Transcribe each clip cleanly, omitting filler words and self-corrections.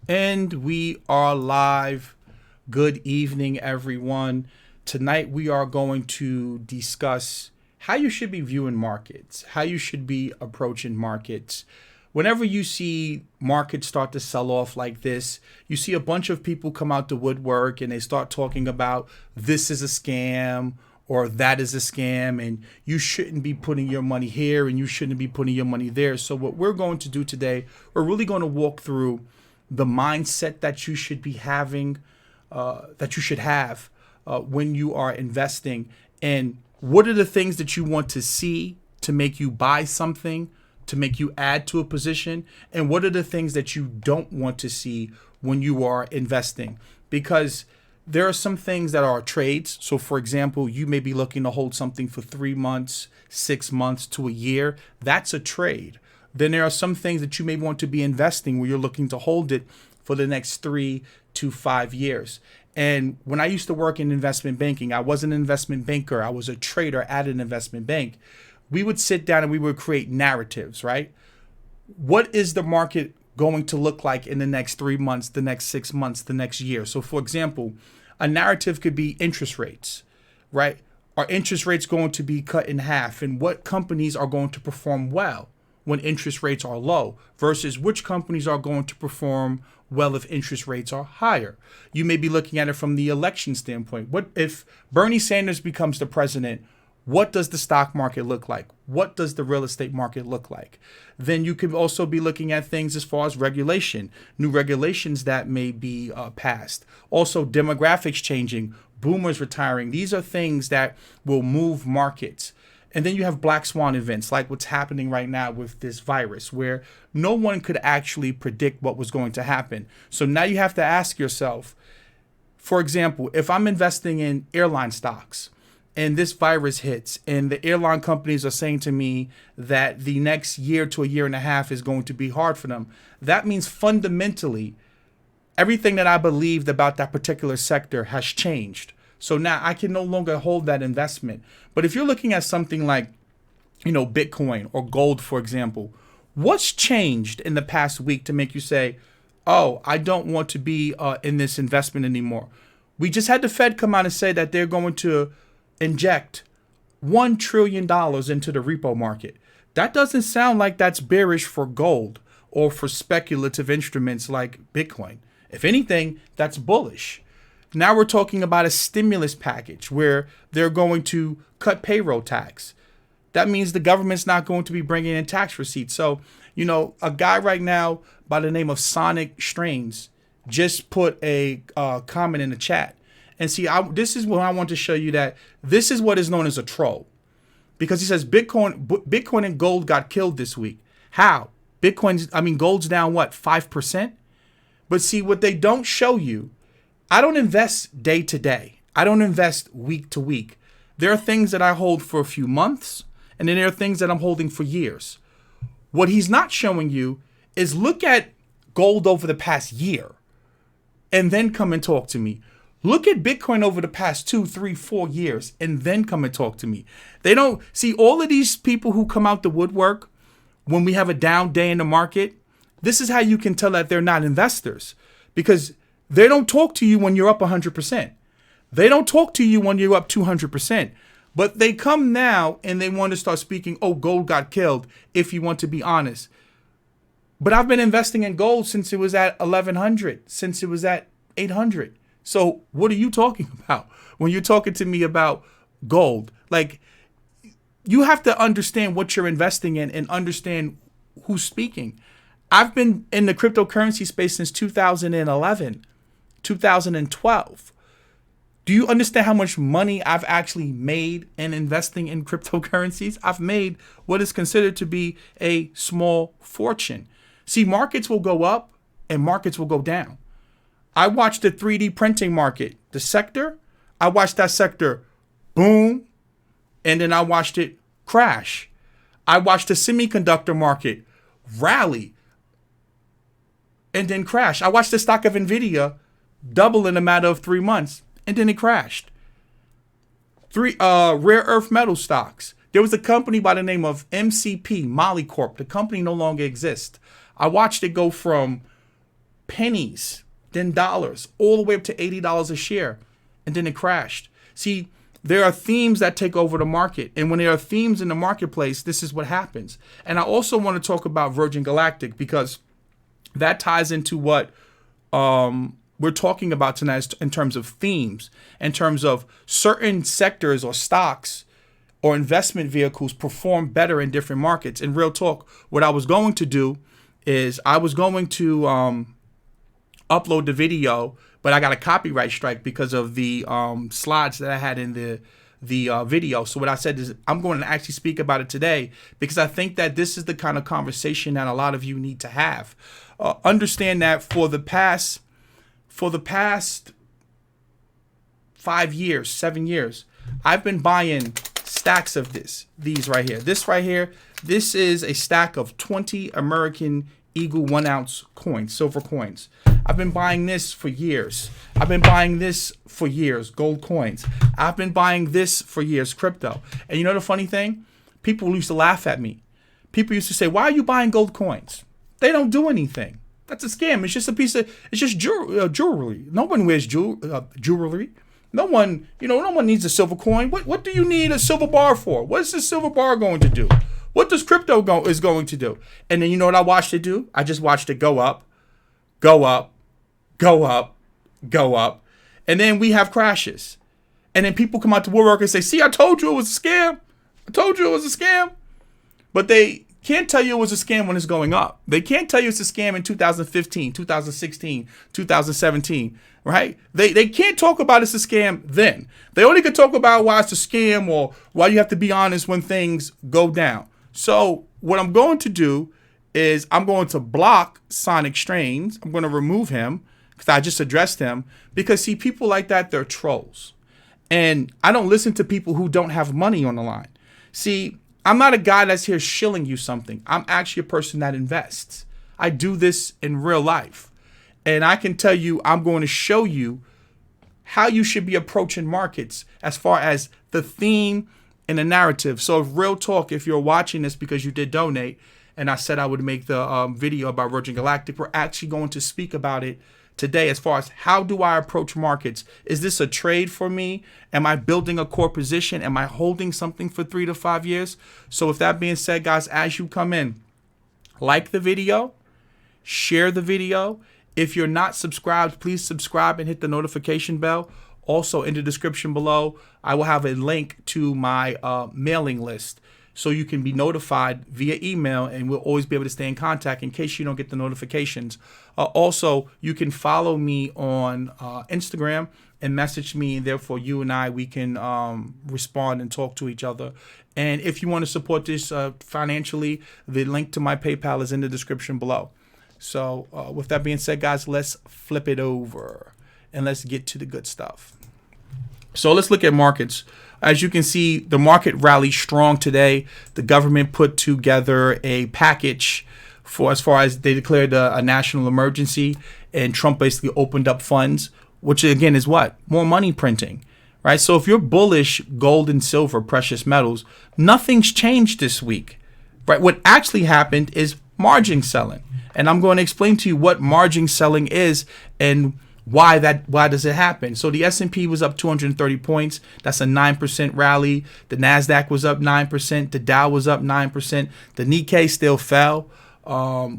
And we are live. Good evening, everyone. Tonight we are going to discuss how you should be viewing markets, how you should be approaching markets. Whenever you see markets start to sell off like this, you see a bunch of people come out the woodwork and they start talking about this is a scam or that is a scam and you shouldn't be putting your money here and you shouldn't be putting your money there. So what we're going to do today, we're really going to walk through the mindset that you should be having, that you should have when you are investing, and what are the things that you want to see to make you buy something, to make you add to a position, and what are the things that you don't want to see when you are investing. Because there are some things that are trades. So for example, you may be looking to hold something for 3 months, 6 months to a year. That's a trade. Then there are some things that you may want to be investing where you're looking to hold it for the next 3 to 5 years. And when I used to work in investment banking, I was an investment banker. I was a trader at an investment bank. We would sit down and we would create narratives, right? What is the market going to look like in the next 3 months, the next 6 months, the next year? So for example, a narrative could be interest rates, right? Are interest rates going to be cut in half? And what companies are going to perform well when interest rates are low versus which companies are going to perform well if interest rates are higher? You may be looking at it from the election standpoint. What if Bernie Sanders becomes the president? What does the stock market look like? What does the real estate market look like? Then you could also be looking at things as far as regulation, new regulations that may be passed. Also, demographics changing, boomers retiring. These are things that will move markets. And then you have black swan events like what's happening right now with this virus, where no one could actually predict what was going to happen. So now you have to ask yourself, for example, if I'm investing in airline stocks and this virus hits and the airline companies are saying to me that the next year to a year and a half is going to be hard for them, that means fundamentally everything that I believed about that particular sector has changed. So now I can no longer hold that investment. But if you're looking at something like, Bitcoin or gold, for example, what's changed in the past week to make you say, oh, I don't want to be in this investment anymore? We just had the Fed come out and say that they're going to inject $1 trillion into the repo market. That doesn't sound like that's bearish for gold or for speculative instruments like Bitcoin. If anything, that's bullish. Now we're talking about a stimulus package where they're going to cut payroll tax. That means the government's not going to be bringing in tax receipts. So, a guy right now by the name of Sonic Strains just put a comment in the chat. And see, this is what I want to show you, that this is what is known as a troll. Because he says Bitcoin and gold got killed this week. How? Gold's down what, 5%? But see, what they don't show you, I don't invest day to day. I don't invest week to week. There are things that I hold for a few months, and then there are things that I'm holding for years. What he's not showing you is look at gold over the past year and then come and talk to me. Look at Bitcoin over the past 2, 3, 4 years and then come and talk to me. They don't see all of these people who come out the woodwork when we have a down day in the market. This is how you can tell that they're not investors, because they don't talk to you when you're up 100%. They don't talk to you when you're up 200%. But they come now and they want to start speaking, oh, gold got killed, if you want to be honest. But I've been investing in gold since it was at 1,100, since it was at 800. So what are you talking about when you're talking to me about gold? Like, you have to understand what you're investing in and understand who's speaking. I've been in the cryptocurrency space since 2011. 2012. Do you understand how much money I've actually made in investing in cryptocurrencies? I've made what is considered to be a small fortune. See, markets will go up and markets will go down. I watched the 3D printing market, the sector. I watched that sector boom, and then I watched it crash. I watched the semiconductor market rally and then crash. I watched the stock of Nvidia double in a matter of 3 months, and then it crashed. Rare earth metal stocks. There was a company by the name of MCP, Molycorp. The company no longer exists. I watched it go from pennies, then dollars, all the way up to $80 a share, and then it crashed. See, there are themes that take over the market, and when there are themes in the marketplace, this is what happens. And I also want to talk about Virgin Galactic, because that ties into what we're talking about tonight in terms of themes, in terms of certain sectors or stocks or investment vehicles perform better in different markets. In real talk, what I was going to do is I was going to upload the video, but I got a copyright strike because of the slides that I had in the video. So what I said is I'm going to actually speak about it today, because I think that this is the kind of conversation that a lot of you need to have. Understand that for the past 5 years, 7 years, I've been buying stacks of these right here. This right here, this is a stack of 20 American Eagle 1 ounce coins, silver coins. I've been buying this for years. I've been buying this for years, gold coins. I've been buying this for years, crypto. And you know the funny thing? People used to laugh at me. People used to say, why are you buying gold coins? They don't do anything. That's a scam. It's just a piece of, it's just jewelry. No one wears jewelry. No one needs a silver coin. What do you need a silver bar for? What is this silver bar going to do? What does crypto is going to do? And then you know what I watched it do? I just watched it go up, go up, go up, go up. And then we have crashes. And then people come out to woodwork and say, see, I told you it was a scam. I told you it was a scam. But they can't tell you it was a scam when it's going up. They can't tell you it's a scam in 2015, 2016, 2017, right? They can't talk about it's a scam then. They only can talk about why it's a scam or why you have to be honest when things go down. So what I'm going to do is I'm going to block Sonic Strains. I'm going to remove him because I just addressed him, because see, people like that, they're trolls. And I don't listen to people who don't have money on the line. See, I'm not a guy that's here shilling you something. I'm actually a person that invests. I do this in real life. And I can tell you, I'm going to show you how you should be approaching markets as far as the theme and the narrative. So real talk, if you're watching this because you did donate, and I said I would make the video about Virgin Galactic, we're actually going to speak about it today as far as how do I approach markets. Is this a trade for me? Am I building a core position? Am I holding something for 3 to 5 years? So with that being said, guys, as you come in, like the video, share the video. If you're not subscribed, please subscribe and hit the notification bell. Also in the description below, I will have a link to my mailing list, so you can be notified via email, and we'll always be able to stay in contact in case you don't get the notifications. Also, you can follow me on Instagram and message me, and therefore you and we can respond and talk to each other. And if you want to support this financially, the link to my PayPal is in the description below. So with that being said, guys, let's flip it over and let's get to the good stuff. So let's look at markets. As you can see, the market rallied strong today. The government put together a package for, as far as they declared a national emergency, and Trump basically opened up funds, which again is what? More money printing, right? So if you're bullish gold and silver, precious metals, nothing's changed this week, right? What actually happened is margin selling. And I'm going to explain to you what margin selling is and why does it happen. So the S&P was up 230 points. That's a 9% rally. The Nasdaq was up 9%. The Dow was up 9%. The Nikkei still fell.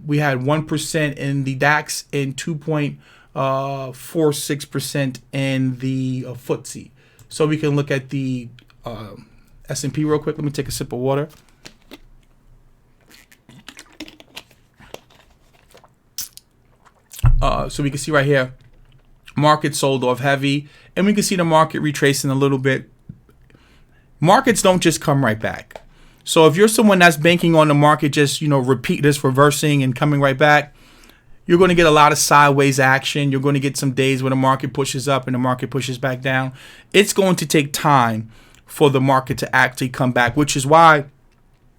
We had 1% in the DAX and 2.46% in the FTSE. So we can look at the S&P real quick. Let me take a sip of water. So we can see right here, market sold off heavy, and we can see the market retracing a little bit. Markets don't just come right back. So if you're someone that's banking on the market just, repeat this, reversing and coming right back, you're going to get a lot of sideways action. You're going to get some days where the market pushes up and the market pushes back down. It's going to take time for the market to actually come back, which is why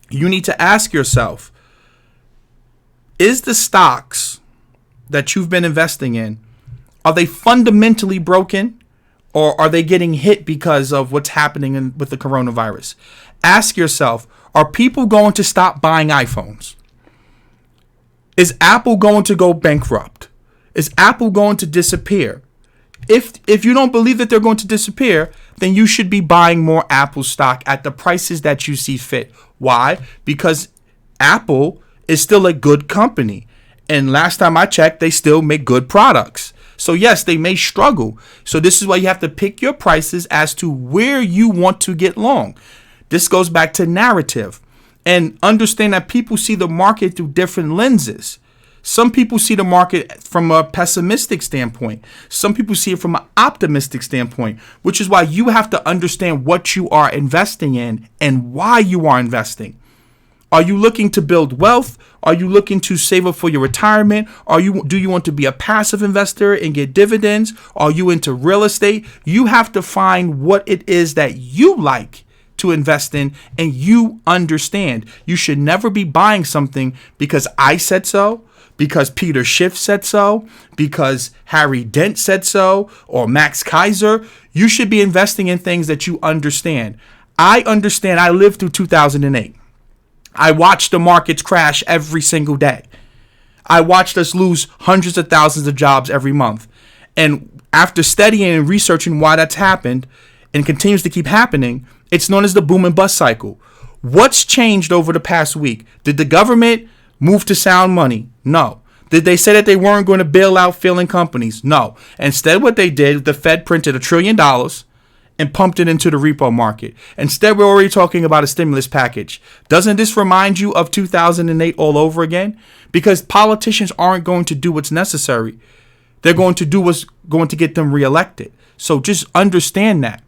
you need to ask yourself, is the stocks that you've been investing in, are they fundamentally broken, or are they getting hit because of what's happening with the coronavirus? Ask yourself, are people going to stop buying iPhones? Is Apple going to go bankrupt? Is Apple going to disappear? If you don't believe that they're going to disappear, then you should be buying more Apple stock at the prices that you see fit. Why? Because Apple is still a good company. And last time I checked, they still make good products. So yes, they may struggle. So this is why you have to pick your prices as to where you want to get long. This goes back to narrative. And understand that people see the market through different lenses. Some people see the market from a pessimistic standpoint. Some people see it from an optimistic standpoint, which is why you have to understand what you are investing in and why you are investing. Are you looking to build wealth? Are you looking to save up for your retirement? Do you want to be a passive investor and get dividends? Are you into real estate? You have to find what it is that you like to invest in and you understand. You should never be buying something because I said so, because Peter Schiff said so, because Harry Dent said so, or Max Kaiser. You should be investing in things that you understand. I understand. I lived through 2008. I watched the markets crash every single day. I watched us lose hundreds of thousands of jobs every month. And after studying and researching why that's happened and continues to keep happening, it's known as the boom and bust cycle. What's changed over the past week? Did the government move to sound money? No. Did they say that they weren't going to bail out failing companies? No. Instead, what they did, the Fed printed $1 trillion and pumped it into the repo market. Instead, we're already talking about a stimulus package. Doesn't this remind you of 2008 all over again? Because politicians aren't going to do what's necessary. They're going to do what's going to get them reelected. So just understand that.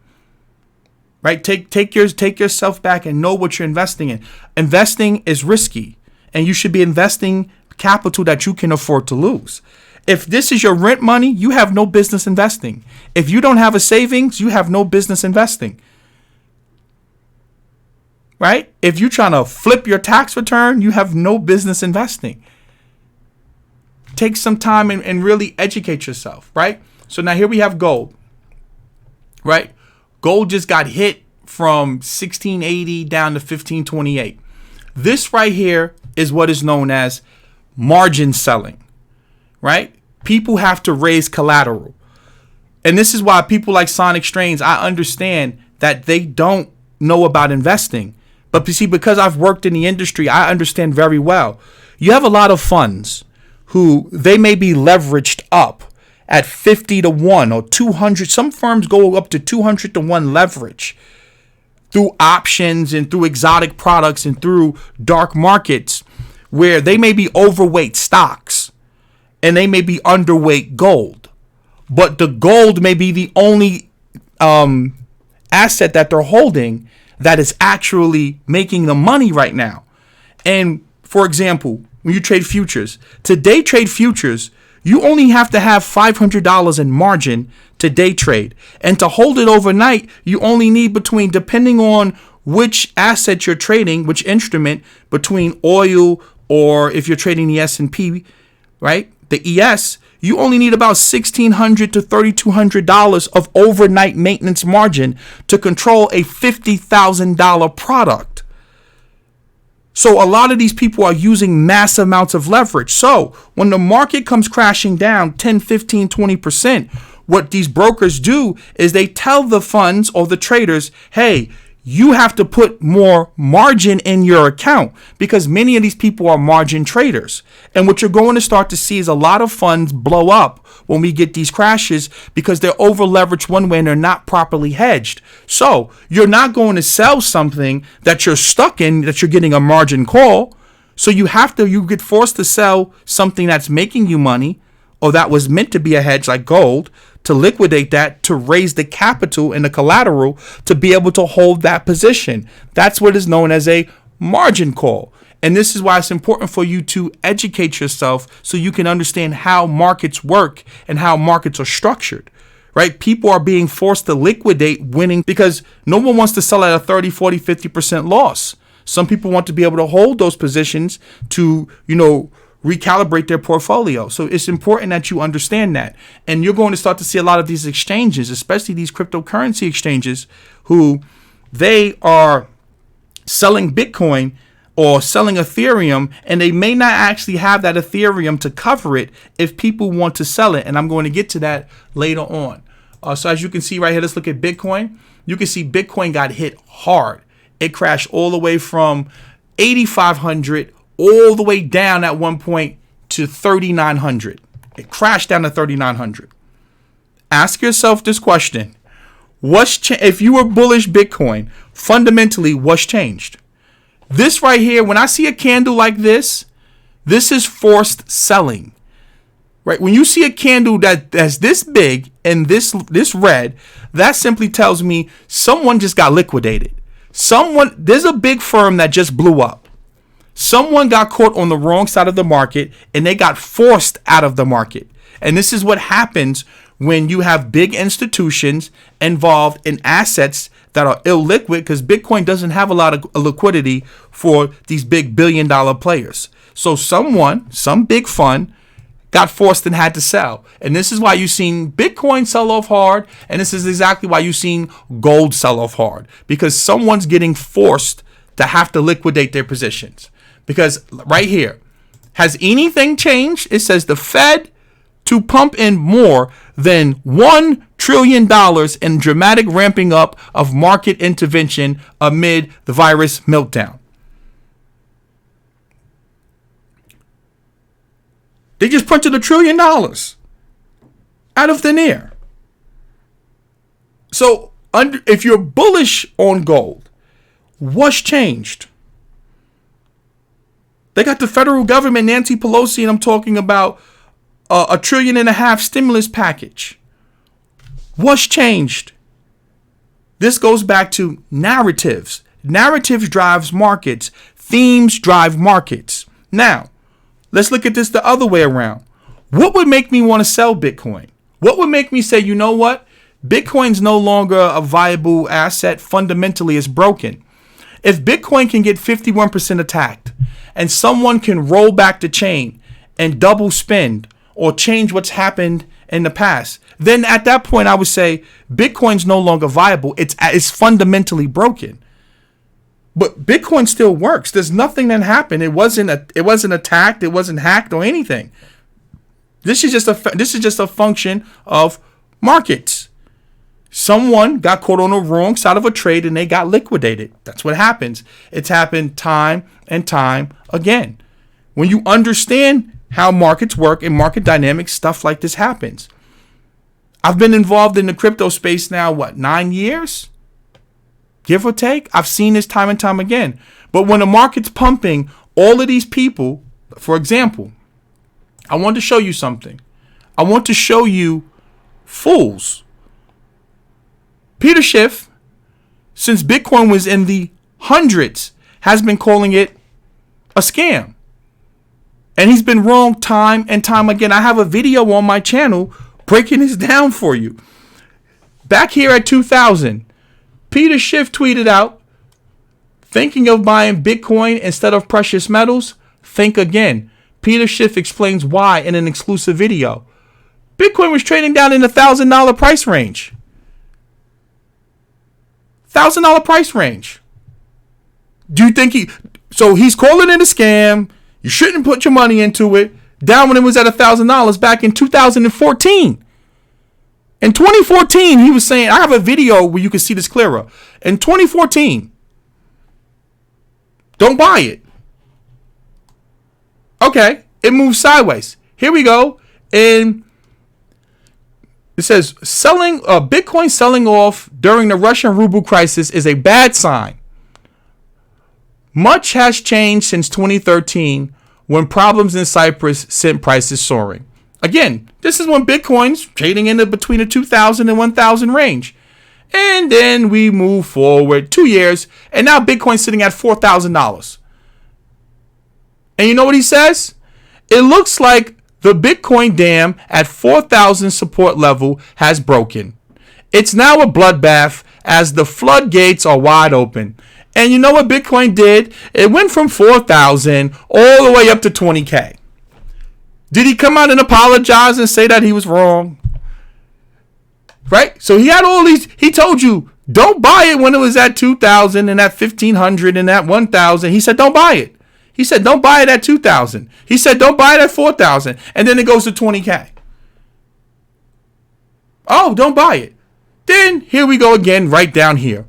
Right? Take yourself back and know what you're investing in. Investing is risky, and you should be investing capital that you can afford to lose. If this is your rent money, you have no business investing. If you don't have a savings, you have no business investing. Right? If you're trying to flip your tax return, you have no business investing. Take some time and really educate yourself, right? So now here we have gold, right? Gold just got hit from 1680 down to 1528. This right here is what is known as margin selling, right? People have to raise collateral. And this is why people like Sonic Strains, I understand that they don't know about investing. But you see, because I've worked in the industry, I understand very well. You have a lot of funds who they may be leveraged up at 50 to 1 or 200. Some firms go up to 200 to 1 leverage through options and through exotic products and through dark markets where they may be overweight stocks and they may be underweight gold. But the gold may be the only asset that they're holding that is actually making the money right now. And for example, when you trade futures, to day trade futures, you only have to have $500 in margin to day trade. And to hold it overnight, you only need between, depending on which asset you're trading, which instrument, between oil or if you're trading the S&P, right? The ES, you only need about $1,600 to $3,200 of overnight maintenance margin to control a $50,000 product. So a lot of these people are using massive amounts of leverage. So when the market comes crashing down 10, 15, 20%, what these brokers do is they tell the funds or the traders, hey, you have to put more margin in your account, because many of these people are margin traders. And what you're going to start to see is a lot of funds blow up when we get these crashes because they're over leveraged one way and they're not properly hedged. So you're not going to sell something that you're stuck in, that you're getting a margin call. So you get forced to sell something that's making you money or that was meant to be a hedge like gold, to liquidate that, to raise the capital and the collateral to be able to hold that position. That's what is known as a margin call. And this is why it's important for you to educate yourself so you can understand how markets work and how markets are structured, right? People are being forced to liquidate winning because no one wants to sell at a 30, 40, 50% loss. Some people want to be able to hold those positions to, recalibrate their portfolio. So it's important that you understand that. And you're going to start to see a lot of these exchanges, especially these cryptocurrency exchanges, who they are selling Bitcoin or selling Ethereum, and they may not actually have that Ethereum to cover it if people want to sell it. And I'm going to get to that later on. So as you can see right here, let's look at Bitcoin. You can see Bitcoin got hit hard. It crashed all the way from 8,500 all the way down at one point to 3,900. It crashed down to 3,900. Ask yourself this question. If you were bullish Bitcoin, fundamentally, what's changed? This right here, when I see a candle like this is forced selling. Right? When you see a candle that's this big and this red, that simply tells me someone just got liquidated. There's a big firm that just blew up. Someone got caught on the wrong side of the market and they got forced out of the market. And this is what happens when you have big institutions involved in assets that are illiquid, because Bitcoin doesn't have a lot of liquidity for these big billion-dollar players. So some big fund got forced and had to sell. And this is why you've seen Bitcoin sell off hard. And this is exactly why you've seen gold sell off hard, because someone's getting forced to have to liquidate their positions. Because right here, has anything changed? It says the Fed to pump in more than $1 trillion in dramatic ramping up of market intervention amid the virus meltdown. They just printed $1 trillion out of thin air. So if you're bullish on gold, what's changed? They got the federal government, Nancy Pelosi, and I'm talking about $1.5 trillion stimulus package. What's changed? This goes back to narratives. Narratives drives markets. Themes drive markets. Now, let's look at this the other way around. What would make me want to sell Bitcoin? What would make me say, you know what? Bitcoin's no longer a viable asset. Fundamentally, it's broken. If Bitcoin can get 51% attacked and someone can roll back the chain and double spend or change what's happened in the past, then at that point I would say Bitcoin's no longer viable. It's fundamentally broken. But Bitcoin still works. There's nothing that happened. It wasn't attacked. It wasn't hacked or anything. This is just a function of markets. Someone got caught on the wrong side of a trade and they got liquidated. That's what happens. It's happened time and time again. When you understand how markets work and market dynamics, stuff like this happens. I've been involved in the crypto space now, 9 years? Give or take. I've seen this time and time again. But when the market's pumping, all of these people, for example, I want to show you something. I want to show you fools. Peter Schiff, since Bitcoin was in the hundreds, has been calling it a scam. And he's been wrong time and time again. I have a video on my channel breaking this down for you. Back here at 2000, Peter Schiff tweeted out, thinking of buying Bitcoin instead of precious metals? Think again. Peter Schiff explains why in an exclusive video. Bitcoin was trading down in the $1,000 price range. $1,000 price range. Do you think he's calling it a scam? You shouldn't put your money into it. Down when it was at $1,000 back in 2014. In 2014, he was saying, I have a video where you can see this clearer. In 2014, don't buy it. Okay, it moves sideways. Here we go. And it says Bitcoin selling off during the Russian ruble crisis is a bad sign. Much has changed since 2013 when problems in Cyprus sent prices soaring. Again, this is when Bitcoin's trading in between the 2,000 and 1,000 range. And then we move forward 2 years, and now Bitcoin's sitting at $4,000. And you know what he says? It looks like the Bitcoin dam at 4,000 support level has broken. It's now a bloodbath as the floodgates are wide open. And you know what Bitcoin did? It went from 4,000 all the way up to 20K. Did he come out and apologize and say that he was wrong? Right? So he had all these, he told you, don't buy it when it was at 2,000 and at 1,500 and at 1,000. He said, don't buy it. He said, don't buy it at 2,000. He said, don't buy it at 4,000. And then it goes to 20K. Oh, don't buy it. Then here we go again, right down here.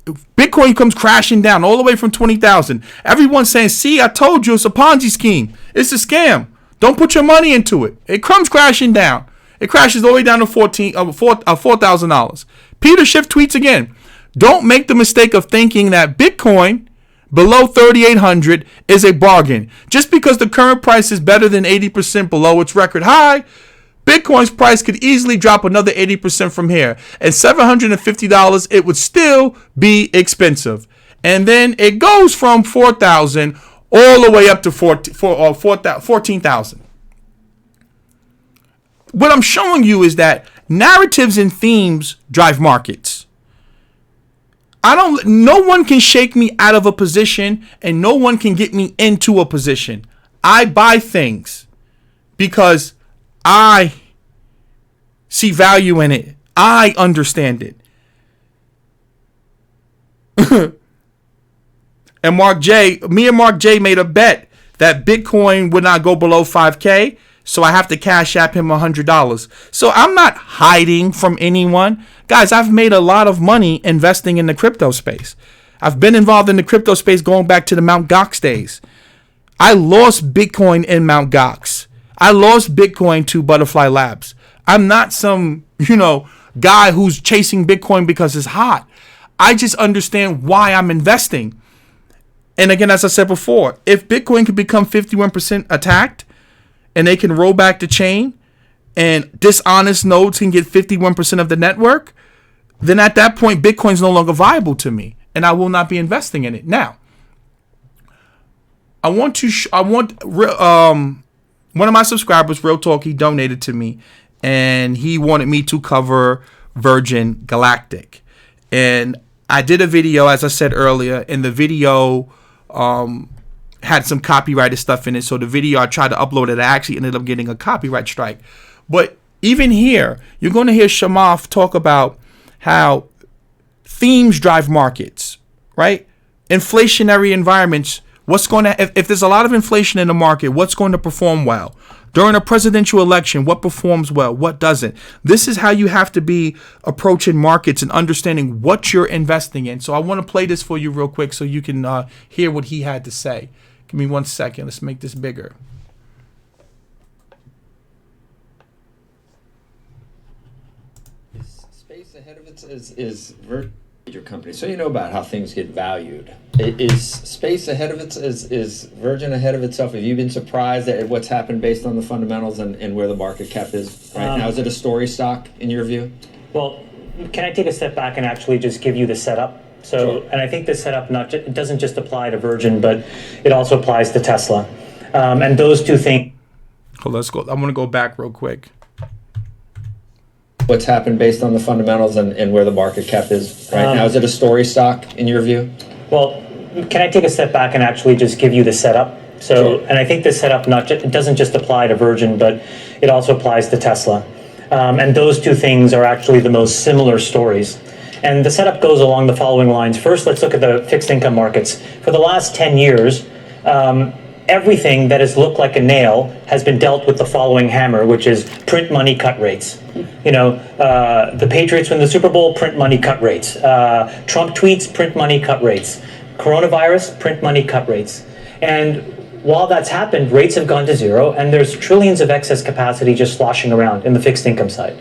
Bitcoin comes crashing down all the way from 20,000. Everyone's saying, see, I told you it's a Ponzi scheme. It's a scam. Don't put your money into it. It comes crashing down. It crashes all the way down to $4,000. Peter Schiff tweets again, don't make the mistake of thinking that Bitcoin below 3,800 is a bargain. Just because the current price is better than 80% below its record high, Bitcoin's price could easily drop another 80% from here. At $750, it would still be expensive. And then it goes from 4,000 all the way up to 14,000. What I'm showing you is that narratives and themes drive markets. No one can shake me out of a position, and no one can get me into a position. I buy things because I see value in it. I understand it. And me and Mark J made a bet that Bitcoin would not go below 5K. So I have to cash app him $100. So I'm not hiding from anyone. Guys, I've made a lot of money investing in the crypto space. I've been involved in the crypto space going back to the Mt. Gox days. I lost Bitcoin in Mt. Gox. I lost Bitcoin to Butterfly Labs. I'm not some, guy who's chasing Bitcoin because it's hot. I just understand why I'm investing. And again, as I said before, if Bitcoin could become 51% attacked, and they can roll back the chain, and dishonest nodes can get 51% of the network, then at that point, Bitcoin's no longer viable to me, and I will not be investing in it. Now, one of my subscribers, Real Talk, he donated to me, and he wanted me to cover Virgin Galactic. And I did a video, as I said earlier, and the video had some copyrighted stuff in it. So the video, I tried to upload it, I actually ended up getting a copyright strike. But even here, you're going to hear Shamath talk about how themes drive markets, right? Inflationary environments. If there's a lot of inflation in the market, what's going to perform well? During a presidential election, what performs well? What doesn't? This is how you have to be approaching markets and understanding what you're investing in. So I want to play this for you real quick so you can hear what he had to say. Give me 1 second. Let's make this bigger. Space ahead of it is your company, so you know about how things get valued. Is space ahead of it? Is Virgin ahead of itself? Have you been surprised at what's happened based on the fundamentals and where the market cap is right now? Is it a story stock in your view? Well, can I take a step back and actually just give you the setup? So, sure. And I think the setup it doesn't just apply to Virgin, but it also applies to Tesla. And those two things. Oh, let's go. I'm going to go back real quick. What's happened based on the fundamentals and where the market cap is right now? Is it a story stock in your view? Well, can I take a step back and actually just give you the setup? So, sure. And I think the setup it doesn't just apply to Virgin, but it also applies to Tesla. And those two things are actually the most similar stories. And the setup goes along the following lines. First, let's look at the fixed income markets. For the last 10 years, everything that has looked like a nail has been dealt with the following hammer, which is print money, cut rates. The Patriots win the Super Bowl, print money, cut rates. Trump tweets, print money, cut rates. Coronavirus, print money, cut rates. And while that's happened, rates have gone to zero, and there's trillions of excess capacity just sloshing around in the fixed income side.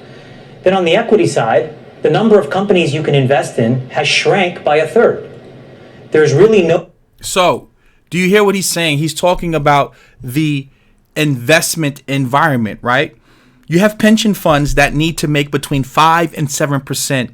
Then on the equity side, the number of companies you can invest in has shrank by a third. There's really no... So, do you hear what he's saying? He's talking about the investment environment, right? You have pension funds that need to make between 5 and 7%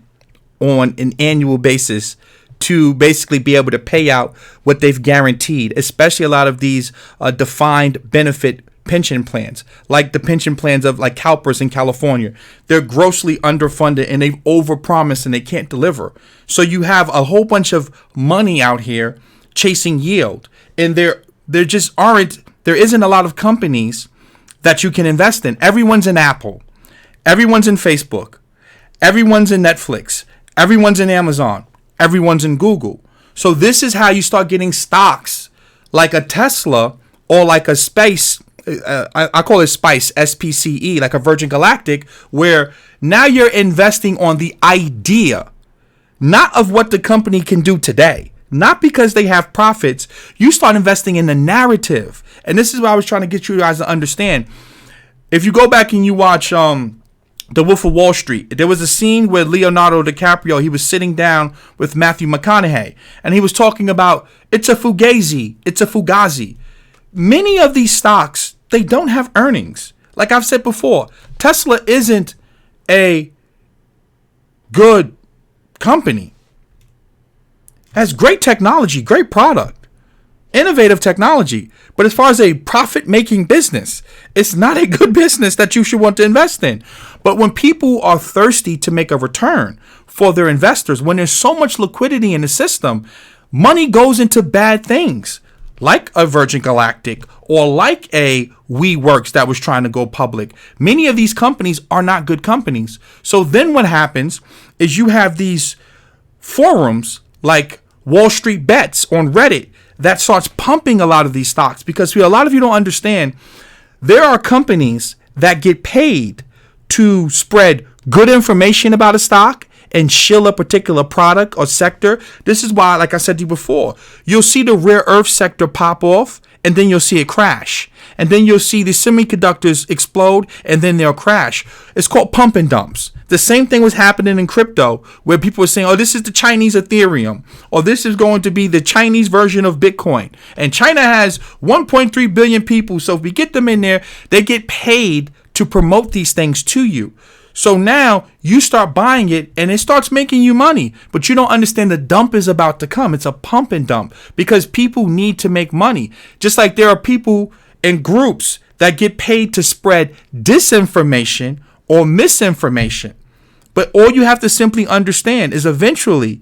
on an annual basis to basically be able to pay out what they've guaranteed, especially a lot of these defined benefit pension plans, like the pension plans of like CalPERS in California. They're grossly underfunded and they've overpromised and they can't deliver. So you have a whole bunch of money out here chasing yield, and there isn't a lot of companies that you can invest in. Everyone's in Apple, everyone's in Facebook, everyone's in Netflix, everyone's in Amazon, everyone's in Google. So this is how you start getting stocks like a Tesla or like a Space, I call it Spice, SPCE, like a Virgin Galactic, where now you're investing on the idea, not of what the company can do today, not because they have profits. You start investing in the narrative. And this is what I was trying to get you guys to understand. If you go back and you watch The Wolf of Wall Street, there was a scene where Leonardo DiCaprio, he was sitting down with Matthew McConaughey, and he was talking about, it's a fugazi. Many of these stocks, they don't have earnings. Like I've said before, Tesla isn't a good company. It has great technology, great product, innovative technology. But as far as a profit-making business, it's not a good business that you should want to invest in. But when people are thirsty to make a return for their investors, when there's so much liquidity in the system, money goes into bad things, like a Virgin Galactic or like a WeWorks that was trying to go public. Many of these companies are not good companies. So then what happens is you have these forums like Wall Street Bets on Reddit that starts pumping a lot of these stocks, because a lot of you don't understand, there are companies that get paid to spread good information about a stock and shill a particular product or sector. This is why, like I said to you before, you'll see the rare earth sector pop off and then you'll see it crash. And then you'll see the semiconductors explode and then they'll crash. It's called pump and dumps. The same thing was happening in crypto, where people were saying, oh, this is the Chinese Ethereum, or this is going to be the Chinese version of Bitcoin. And China has 1.3 billion people. So if we get them in there, they get paid to promote these things to you. So now you start buying it and it starts making you money, but you don't understand the dump is about to come. It's a pump and dump because people need to make money. Just like there are people in groups that get paid to spread disinformation or misinformation. But all you have to simply understand is eventually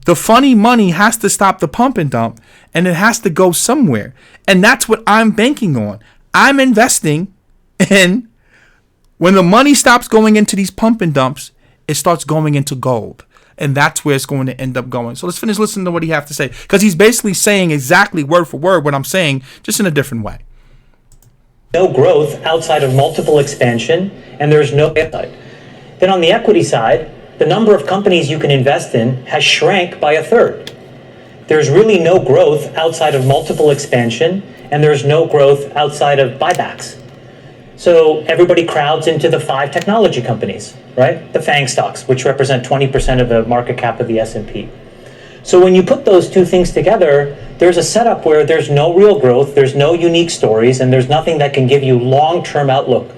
the funny money has to stop the pump and dump, and it has to go somewhere. And that's what I'm banking on. I'm investing in, when the money stops going into these pump and dumps, it starts going into gold. And that's where it's going to end up going. So let's finish listening to what he has to say, because he's basically saying exactly word for word what I'm saying, just in a different way. No growth outside of multiple expansion, and there's no upside. Then on the equity side, the number of companies you can invest in has shrank by a third. There's really no growth outside of multiple expansion, and there's no growth outside of buybacks. So everybody crowds into the 5 technology companies, right? The FANG stocks, which represent 20% of the market cap of the S&P. So when you put those two things together, there's a setup where there's no real growth, there's no unique stories, and there's nothing that can give you long-term outlook.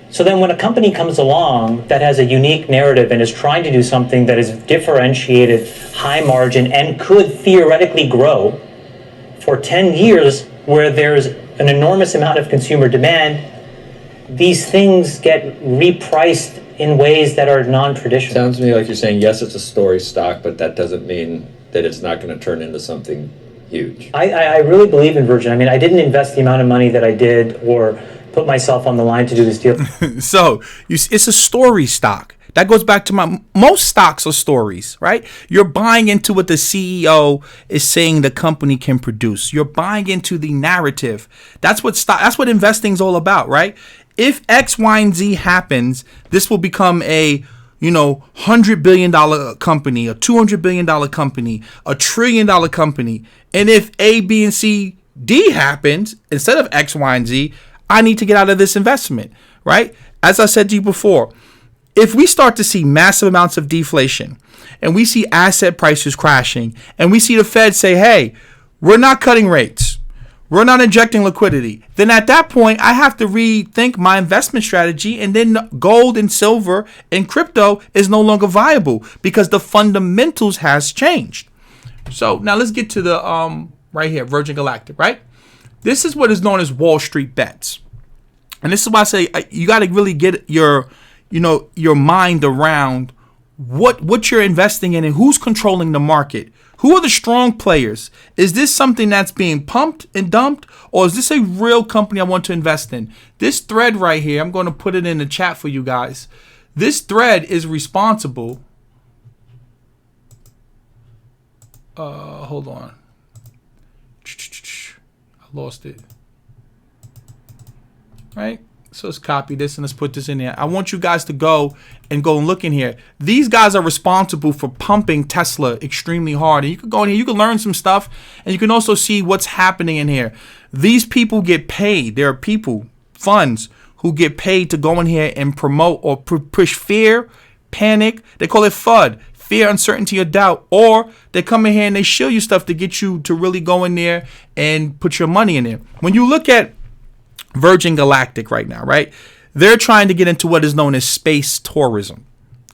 So then when a company comes along that has a unique narrative and is trying to do something that is differentiated, high margin, and could theoretically grow for 10 years where there's an enormous amount of consumer demand, these things get repriced in ways that are non-traditional. Sounds to me like you're saying, yes, it's a story stock, but that doesn't mean that it's not going to turn into something huge. I really believe in Virgin. I mean, I didn't invest the amount of money that I did or put myself on the line to do this deal. So it's a story stock. That goes back to most stocks are stories, right? You're buying into what the CEO is saying the company can produce. You're buying into the narrative. That's what investing is all about, right? If X, Y, and Z happens, this will become a $100 billion company, a $200 billion company, a $1 trillion company. And if A, B, and C, D happens instead of X, Y, and Z, I need to get out of this investment, right? As I said to you before, if we start to see massive amounts of deflation and we see asset prices crashing and we see the Fed say, hey, we're not cutting rates, we're not injecting liquidity, then at that point, I have to rethink my investment strategy, and then gold and silver and crypto is no longer viable because the fundamentals has changed. So now let's get to the right here, Virgin Galactic, right? This is what is known as Wall Street Bets. And this is why I say you got to really get your mind around what you're investing in and who's controlling the market. Who are the strong players? Is this something that's being pumped and dumped, or is this a real company I want to invest in? This thread right here, I'm going to put it in the chat for you guys. This thread is responsible. Hold on. lost it. Right? So let's copy this and let's put this in there. I want you guys to go and look in here. These guys are responsible for pumping Tesla extremely hard. And you can go in here, you can learn some stuff, and you can also see what's happening in here. These people get paid. There are people, funds, who get paid to go in here and promote or push fear, panic. They call it FUD, fear, uncertainty, or doubt. Or they come in here and they show you stuff to get you to really go in there and put your money in there. When you look at Virgin Galactic right now, right? They're trying to get into what is known as space tourism.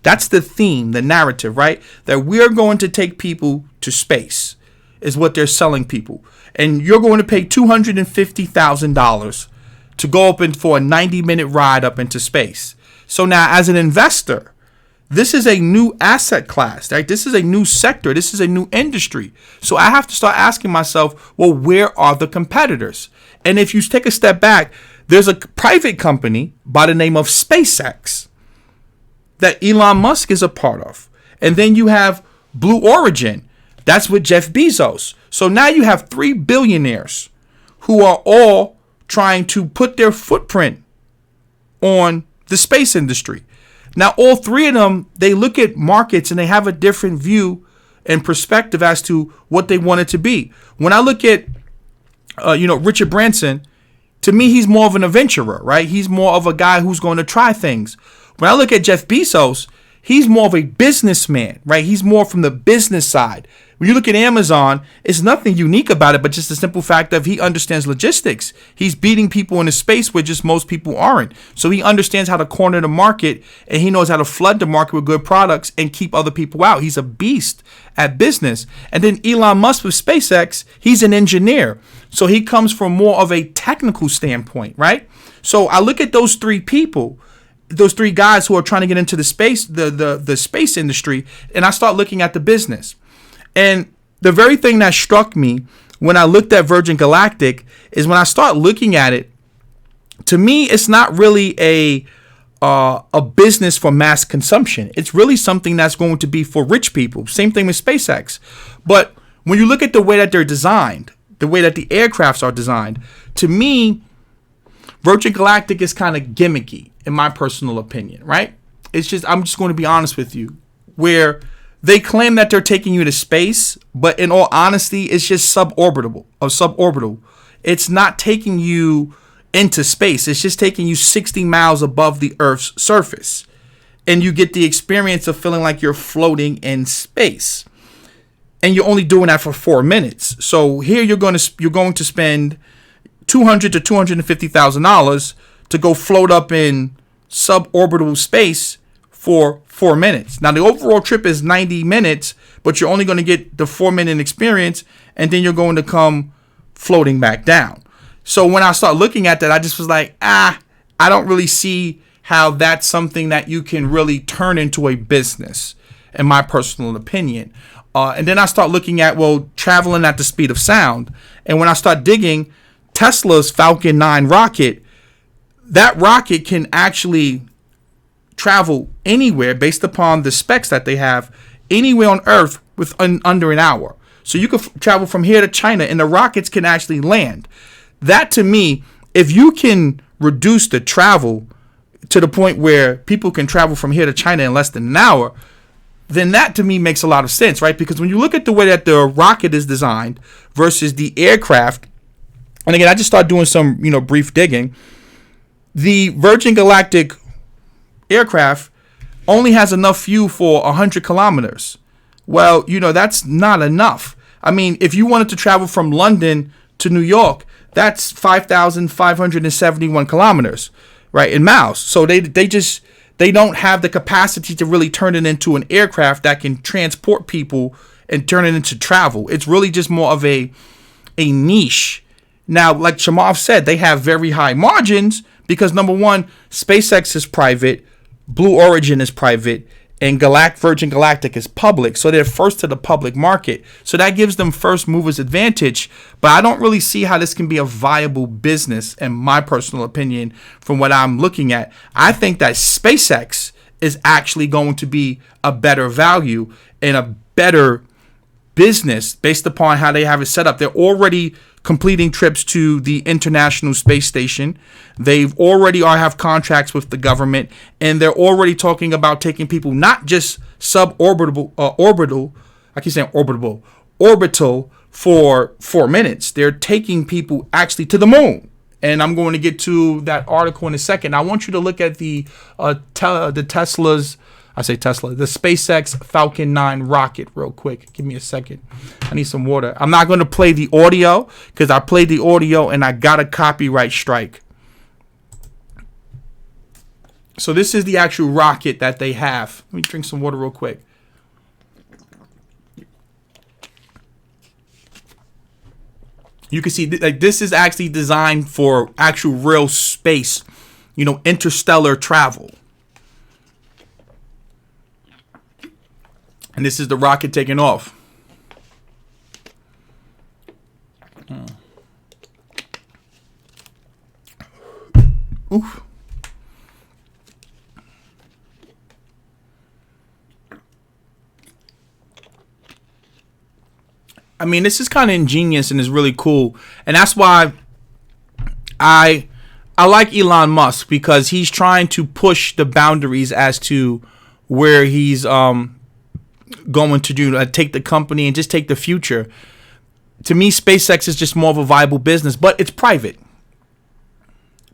That's the theme, the narrative, right? That we're going to take people to space is what they're selling people. And you're going to pay $250,000 to go up in for a 90-minute ride up into space. So now as an investor, this is a new asset class, right? This is a new sector. This is a new industry. So I have to start asking myself, well, where are the competitors? And if you take a step back, there's a private company by the name of SpaceX that Elon Musk is a part of. And then you have Blue Origin. That's with Jeff Bezos. So now you have 3 billionaires who are all trying to put their footprint on the space industry. Now, all 3 of them, they look at markets and they have a different view and perspective as to what they want it to be. When I look at Richard Branson, to me, he's more of an adventurer, right? He's more of a guy who's going to try things. When I look at Jeff Bezos, he's more of a businessman, right? He's more from the business side. When you look at Amazon, it's nothing unique about it, but just the simple fact of he understands logistics. He's beating people in a space where just most people aren't. So he understands how to corner the market, and he knows how to flood the market with good products and keep other people out. He's a beast at business. And then Elon Musk with SpaceX, he's an engineer. So he comes from more of a technical standpoint, right? So I look at those 3 people, those 3 guys who are trying to get into the space, the space industry, and I start looking at the business. And the very thing that struck me when I looked at Virgin Galactic is when I start looking at it, to me, it's not really a business for mass consumption. It's really something that's going to be for rich people. Same thing with SpaceX. But when you look at the way that they're designed, the way that the aircrafts are designed, to me, Virgin Galactic is kind of gimmicky, in my personal opinion, right? It's just, I'm just going to be honest with you, where they claim that they're taking you to space, but in all honesty, it's just suborbital. It's not taking you into space. It's just taking you 60 miles above the Earth's surface. And you get the experience of feeling like you're floating in space. And you're only doing that for 4 minutes. So here you're going to spend $200,000 to $250,000 to go float up in suborbital space for 4 minutes. Now the overall trip is 90 minutes, but you're only going to get the 4-minute experience, and then you're going to come floating back down. So when I start looking at that, I just was like, I don't really see how that's something that you can really turn into a business, in my personal opinion. And then I start looking at, well, traveling at the speed of sound. And when I start digging, Tesla's Falcon 9 rocket, that rocket can actually travel anywhere based upon the specs that they have, anywhere on Earth with under an hour. So you could travel from here to China and the rockets can actually land. That, to me, if you can reduce the travel to the point where people can travel from here to China in less than an hour, then that to me makes a lot of sense, right? Because when you look at the way that the rocket is designed versus the aircraft, and again, I just started doing some, brief digging, the Virgin Galactic aircraft only has enough fuel for 100 kilometers. Well, that's not enough. I mean, if you wanted to travel from London to New York, that's 5,571 kilometers, right, in miles. So they don't have the capacity to really turn it into an aircraft that can transport people and turn it into travel. It's really just more of a niche. Now, like Chamath said, they have very high margins because, number one, SpaceX is private, Blue Origin is private, and Virgin Galactic is public. So they're first to the public market. So that gives them first movers advantage. But I don't really see how this can be a viable business, in my personal opinion, from what I'm looking at. I think that SpaceX is actually going to be a better value and a better business based upon how they have it set up. They're already completing trips to the International Space Station. They've already have contracts with the government, and they're already talking about taking people not just orbital for 4 minutes. They're taking people actually to the moon. And I'm going to get to that article in a second. I want you to look at the Tesla's, the SpaceX Falcon 9 rocket real quick. Give me a second. I need some water. I'm not going to play the audio because I played the audio and I got a copyright strike. So this is the actual rocket that they have. Let me drink some water real quick. You can see this is actually designed for actual real space, interstellar travel. And this is the rocket taking off. Oof. I mean, this is kind of ingenious and is really cool. And that's why I like Elon Musk, because he's trying to push the boundaries as to where he's going to do, take the company and just take the future. To me, SpaceX is just more of a viable business, but it's private.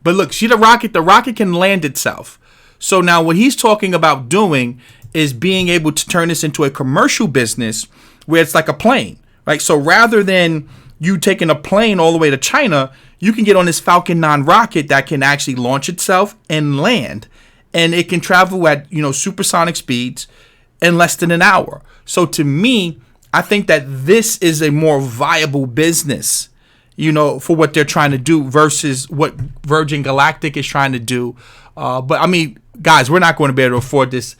But look, see the rocket can land itself. So now what he's talking about doing is being able to turn this into a commercial business where it's like a plane. Right, so rather than you taking a plane all the way to China, you can get on this Falcon 9 rocket that can actually launch itself and land, and it can travel at supersonic speeds in less than an hour. So to me, I think that this is a more viable business, for what they're trying to do versus what Virgin Galactic is trying to do. But I mean, guys, we're not going to be able to afford this.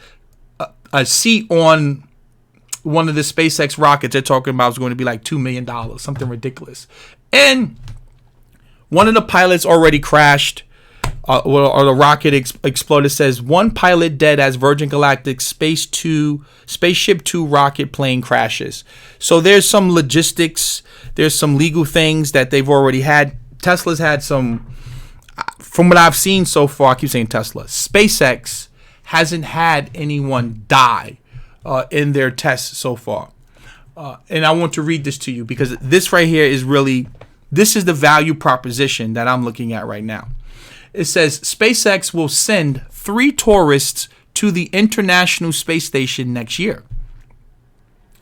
A seat on one of the SpaceX rockets they're talking about is going to be like $2 million, something ridiculous. And one of the pilots already crashed, or the rocket exploded. It says one pilot dead as Virgin Galactic's Spaceship 2 rocket plane crashes. So there's some logistics, there's some legal things that they've already had. Tesla's had some, from what I've seen so far, I keep saying Tesla, SpaceX hasn't had anyone die in their tests so far. And I want to read this to you because this right here is this is the value proposition that I'm looking at right now. It says SpaceX will send 3 tourists to the International Space Station next year.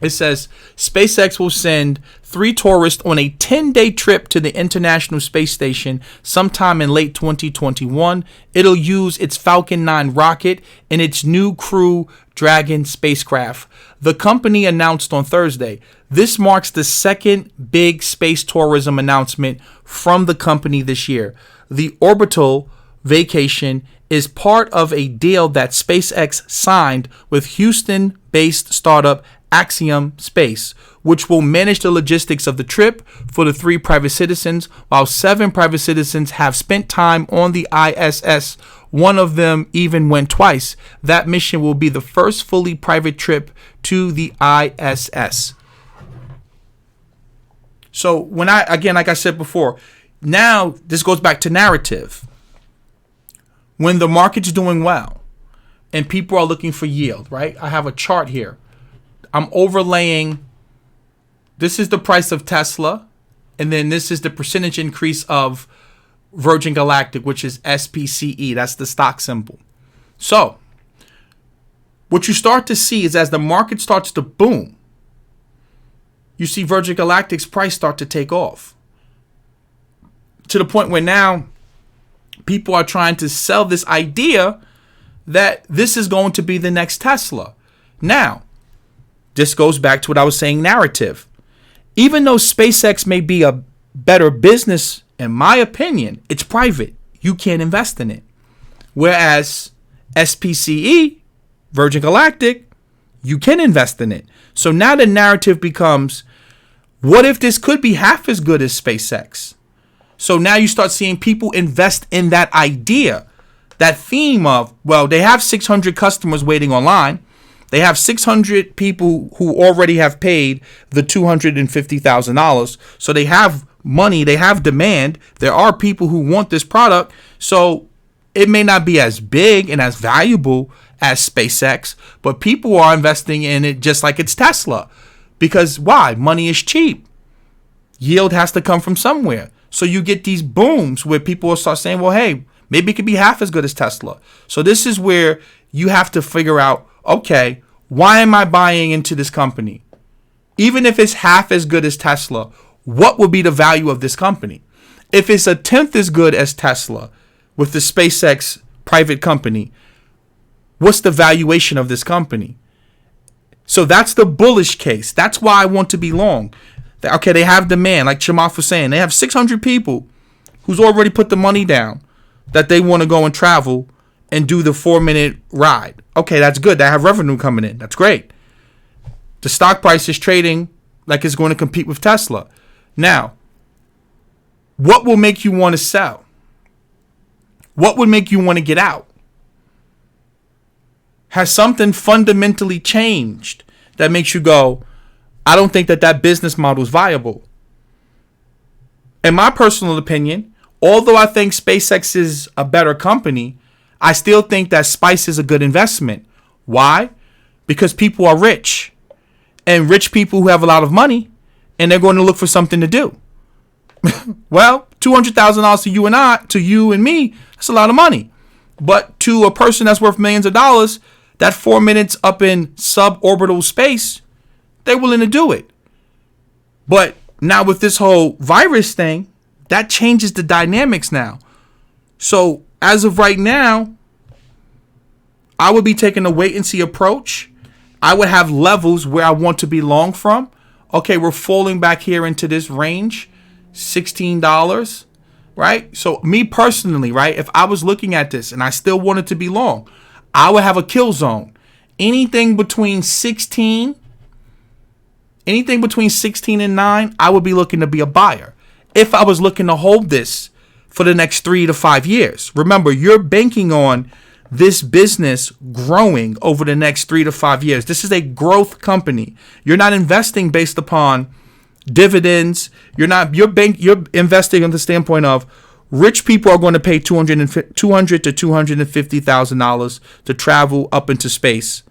It says SpaceX will send 3 tourists on a 10-day trip to the International Space Station sometime in late 2021. It'll use its Falcon 9 rocket and its new Crew Dragon spacecraft. The company announced on Thursday. This marks the second big space tourism announcement from the company this year. The orbital vacation is part of a deal that SpaceX signed with Houston-based startup Axiom Space, which will manage the logistics of the trip for the 3 private citizens, while 7 private citizens have spent time on the ISS. One of them even went twice. That mission will be the first fully private trip to the ISS. So when like I said before, now this goes back to narrative. When the market's doing well and people are looking for yield, right? I have a chart here. I'm overlaying, this is the price of Tesla, and then this is the percentage increase of Virgin Galactic, which is SPCE. That's the stock symbol. So what you start to see is as the market starts to boom, you see Virgin Galactic's price start to take off to the point where now people are trying to sell this idea that this is going to be the next Tesla. Now, this goes back to what I was saying, narrative. Even though SpaceX may be a better business, in my opinion, it's private. You can't invest in it. Whereas SPCE, Virgin Galactic, you can invest in it. So now the narrative becomes, what if this could be half as good as SpaceX? So now you start seeing people invest in that idea, that theme of, well, they have 600 customers waiting online. They have 600 people who already have paid the $250,000. So they have money. They have demand. There are people who want this product. So it may not be as big and as valuable as SpaceX, but people are investing in it just like it's Tesla. Because why? Money is cheap. Yield has to come from somewhere. So you get these booms where people will start saying, well, hey, maybe it could be half as good as Tesla. So this is where you have to figure out, okay, why am I buying into this company? Even if it's half as good as Tesla, what would be the value of this company? If it's a tenth as good as Tesla with the SpaceX private company, what's the valuation of this company? So that's the bullish case. That's why I want to be long. Okay, they have demand, like Chamath was saying. They have 600 people who's already put the money down that they want to go and travel and do the 4-minute ride. Okay, that's good. They have revenue coming in. That's great. The stock price is trading like it's going to compete with Tesla. Now, what will make you want to sell? What would make you want to get out? Has something fundamentally changed that makes you go, I don't think that business model is viable? In my personal opinion, although I think SpaceX is a better company, I still think that Spice is a good investment. Why? Because people are rich. And rich people who have a lot of money, and they're going to look for something to do. Well, $200,000 to you and me, that's a lot of money. But to a person that's worth millions of dollars, that 4 minutes up in suborbital space, they're willing to do it. But now with this whole virus thing, that changes the dynamics now. So as of right now, I would be taking a wait and see approach. I would have levels where I want to be long from. Okay, we're falling back here into this range, $16, right? So me personally, right, if I was looking at this and I still wanted to be long, I would have a kill zone. Anything between 16 and 9, I would be looking to be a buyer. If I was looking to hold this for the next 3 to 5 years. Remember, you're banking on this business growing over the next 3 to 5 years. This is a growth company. You're not investing based upon dividends. You're investing on the standpoint of rich people are going to pay $200 to $250,000 to travel up into space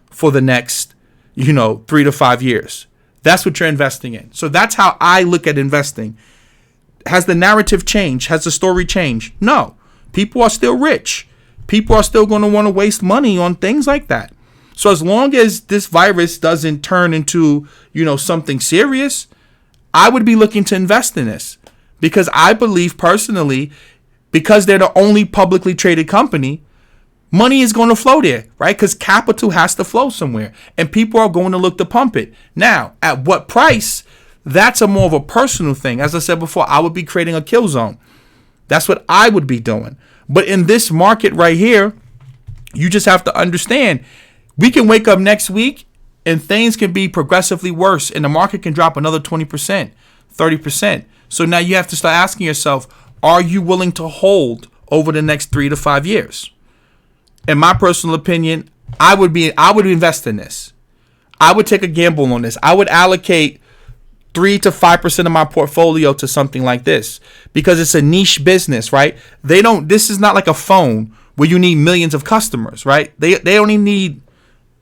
for the next, 3 to 5 years. That's what you're investing in. So that's how I look at investing. Has the narrative changed? Has the story changed? No. People are still rich. People are still going to want to waste money on things like that. So as long as this virus doesn't turn into, something serious, I would be looking to invest in this because I believe personally, because they're the only publicly traded company, money is going to flow there, right? Because capital has to flow somewhere and people are going to look to pump it. Now, at what price? That's a more of a personal thing. As I said before, I would be creating a kill zone. That's what I would be doing. But in this market right here, you just have to understand, we can wake up next week and things can be progressively worse and the market can drop another 20%, 30%. So now you have to start asking yourself, are you willing to hold over the next 3 to 5 years? In my personal opinion, I would invest in this. I would take a gamble on this. I would allocate 3 to 5% of my portfolio to something like this because it's a niche business, right? This is not like a phone where you need millions of customers, right? They only need,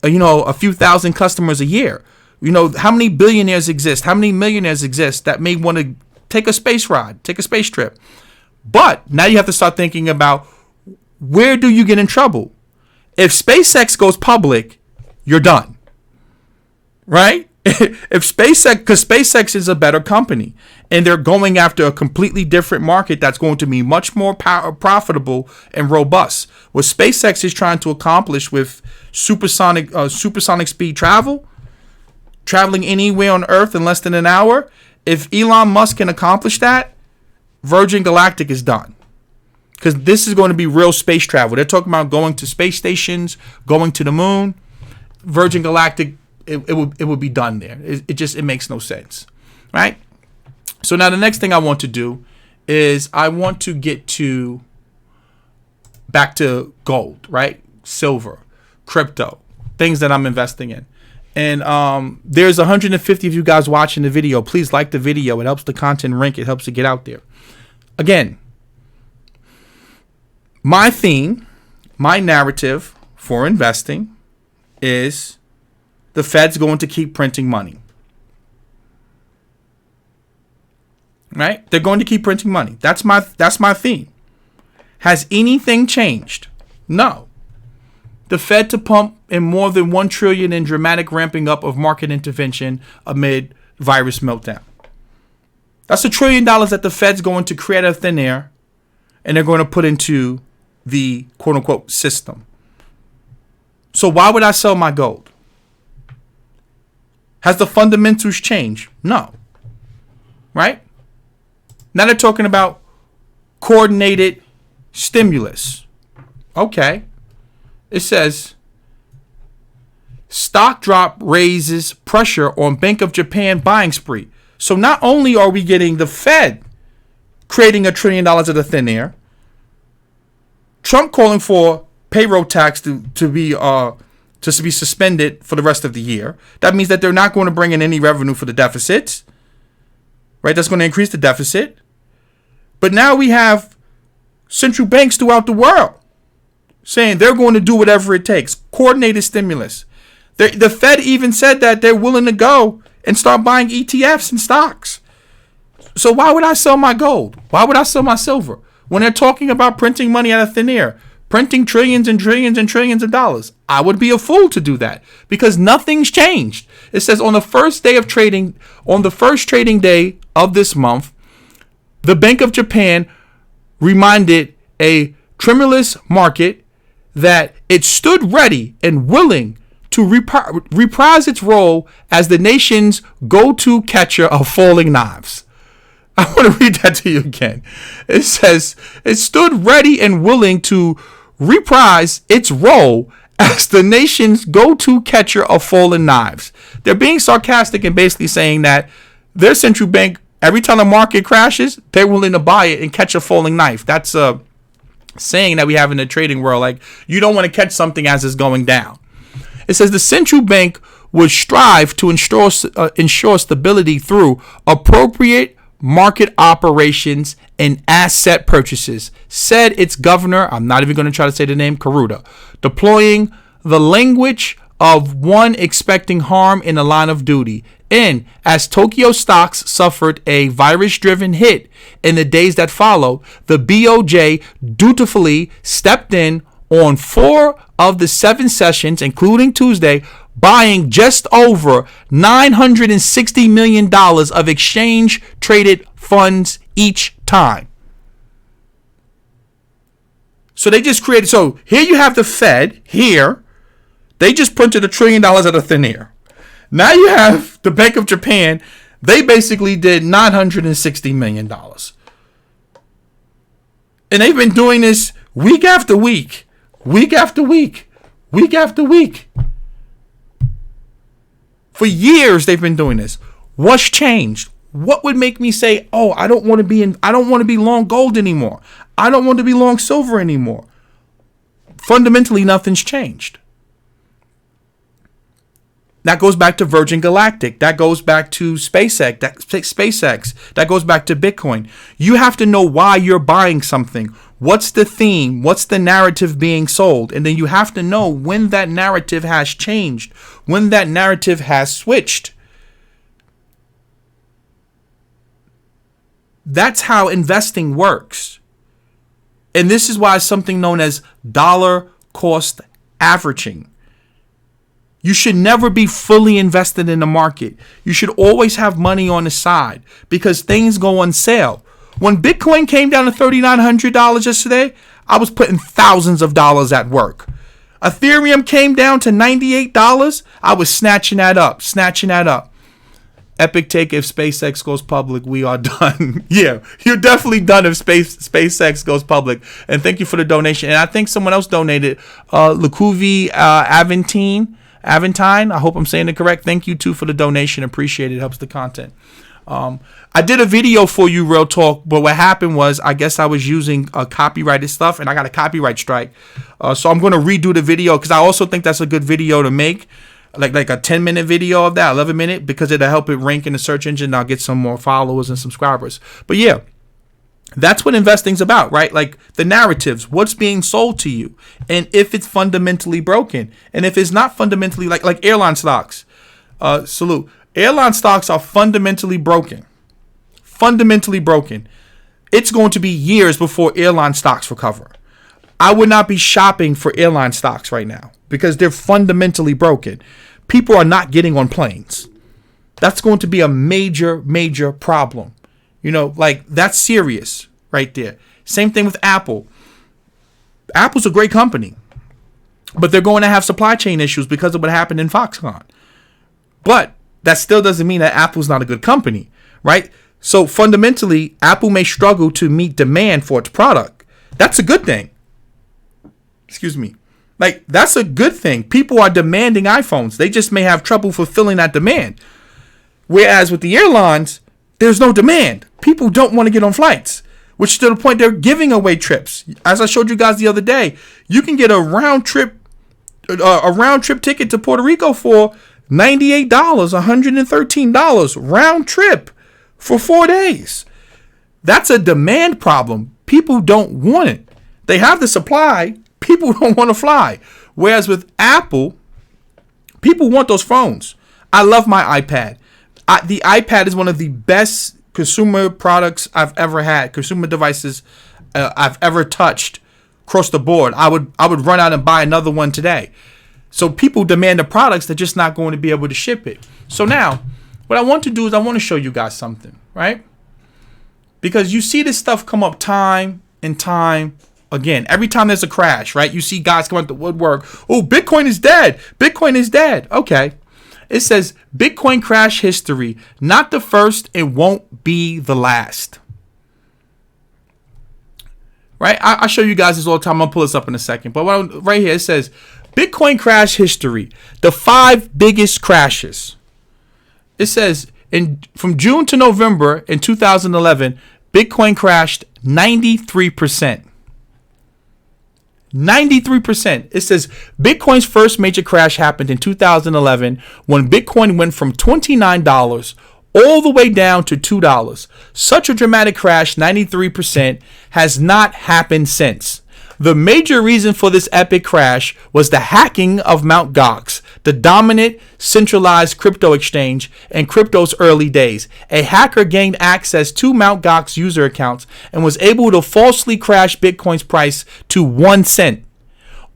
a few thousand customers a year. How many billionaires exist? How many millionaires exist that may want to take a space ride, take a space trip? But now you have to start thinking about, where do you get in trouble? If SpaceX goes public, you're done, right? If because SpaceX is a better company and they're going after a completely different market that's going to be much more profitable and robust. What SpaceX is trying to accomplish with supersonic speed traveling anywhere on Earth in less than an hour, if Elon Musk can accomplish that, Virgin Galactic is done. Because this is going to be real space travel. They're talking about going to space stations, going to the moon. Virgin Galactic, it would be done there. It makes no sense, right? So now the next thing I want to do is I want to get back to gold, right? Silver, crypto, things that I'm investing in. And there's 150 of you guys watching the video. Please like the video. It helps the content rank. It helps it get out there. Again, my theme, my narrative for investing is the Fed's going to keep printing money. Right? They're going to keep printing money. That's my theme. Has anything changed? No. The Fed to pump in more than $1 trillion in dramatic ramping up of market intervention amid virus meltdown. That's $1 trillion that the Fed's going to create out of thin air, and they're going to put into the quote unquote system. So why would I sell my gold? Has the fundamentals changed? No. Right? Now they're talking about coordinated stimulus. Okay. It says stock drop raises pressure on Bank of Japan buying spree. So not only are we getting the Fed creating $1 trillion out of thin air, Trump calling for payroll tax to be suspended for the rest of the year. That means that they're not going to bring in any revenue for the deficits. Right? That's going to increase the deficit. But now we have central banks throughout the world saying they're going to do whatever it takes. Coordinated stimulus. The Fed even said that they're willing to go and start buying ETFs and stocks. So why would I sell my gold? Why would I sell my silver? When they're talking about printing money out of thin air, printing trillions and trillions and trillions of dollars, I would be a fool to do that because nothing's changed. It says on the first day of trading, on the first trading day of this month, the Bank of Japan reminded a tremulous market that it stood ready and willing to reprise its role as the nation's go-to catcher of falling knives. I want to read that to you again. It says it stood ready and willing to reprise its role as the nation's go-to catcher of fallen knives. They're being sarcastic and basically saying that their central bank, every time the market crashes, they're willing to buy it and catch a falling knife. That's a saying that we have in the trading world. Like, you don't want to catch something as it's going down. It says the central bank would strive to ensure stability through appropriate market operations and asset purchases, said its governor, I'm not even going to try to say the name, Karuta, deploying the language of one expecting harm in the line of duty. And as Tokyo stocks suffered a virus-driven hit in the days that followed, the BOJ dutifully stepped in on 4 of the 7 sessions, including Tuesday, buying just over $960 million of exchange-traded funds each time. So they just created, so here you have the Fed, here, they just printed $1 trillion out of thin air. Now you have the Bank of Japan, they basically did $960 million. And they've been doing this week after week, week after week, week after week. For years they've been doing this. What's changed? What would make me say, "Oh, I don't want to be long gold anymore. I don't want to be long silver anymore." Fundamentally, nothing's changed. That goes back to Virgin Galactic. That goes back to SpaceX. That goes back to Bitcoin. You have to know why you're buying something. What's the theme? What's the narrative being sold? And then you have to know when that narrative has changed, when that narrative has switched. That's how investing works. And this is why it's something known as dollar cost averaging. You should never be fully invested in the market. You should always have money on the side because things go on sale. When Bitcoin came down to $3,900 yesterday, I was putting thousands of dollars at work. Ethereum came down to $98. I was snatching that up. Epic take, if SpaceX goes public, we are done. Yeah, you're definitely done if SpaceX goes public. And thank you for the donation. And I think someone else donated, Lacuvi Aventine. I hope I'm saying it correct. Thank you too for the donation. Appreciate it. Helps the content. I did a video for you, Real Talk, but what happened was I guess I was using copyrighted stuff and I got a copyright strike. So I'm going to redo the video because I also think that's a good video to make. like a 10-minute video of that, 11-minute, because it'll help it rank in the search engine. And I'll get some more followers and subscribers. But yeah, that's what investing's about, right? Like the narratives, what's being sold to you, and if it's fundamentally broken, and if it's not fundamentally, like airline stocks. Salute. Airline stocks are fundamentally broken. Fundamentally broken. It's going to be years before airline stocks recover. I would not be shopping for airline stocks right now because they're fundamentally broken. People are not getting on planes. That's going to be a major, major problem. You know, like that's serious right there. Same thing with Apple. Apple's a great company, but they're going to have supply chain issues because of what happened in Foxconn. But that still doesn't mean that Apple's not a good company, right? So fundamentally, Apple may struggle to meet demand for its product. That's a good thing. Excuse me. Like, that's a good thing. People are demanding iPhones. They just may have trouble fulfilling that demand. Whereas with the airlines, there's no demand. People don't want to get on flights, which to the point they're giving away trips. As I showed you guys the other day, you can get a round trip ticket to Puerto Rico for $98, $113 round trip for 4 days. That's a demand problem. People don't want it. They have the supply. People don't want to fly. Whereas with Apple, people want those phones. I love my iPad. The iPad is one of the best consumer products I've ever had. Consumer devices I've ever touched across the board. I would run out and buy another one today. So people demand the products. They're just not going to be able to ship it. So now, what I want to do is I want to show you guys something, right? Because you see this stuff come up time and time again. Every time there's a crash, right? You see guys come out the woodwork. Oh, Bitcoin is dead. Bitcoin is dead. Okay. It says Bitcoin crash history. Not the first. It won't be the last. Right? I show you guys this all the time. I'll pull this up in a second. But right here, it says Bitcoin crash history. The 5 biggest crashes. It says from June to November in 2011, Bitcoin crashed 93%. 93%. It says Bitcoin's first major crash happened in 2011 when Bitcoin went from $29 all the way down to $2. Such a dramatic crash, 93%, has not happened since. The major reason for this epic crash was the hacking of Mt. Gox, the dominant centralized crypto exchange in crypto's early days. A hacker gained access to Mt. Gox user accounts and was able to falsely crash Bitcoin's price to 1 cent.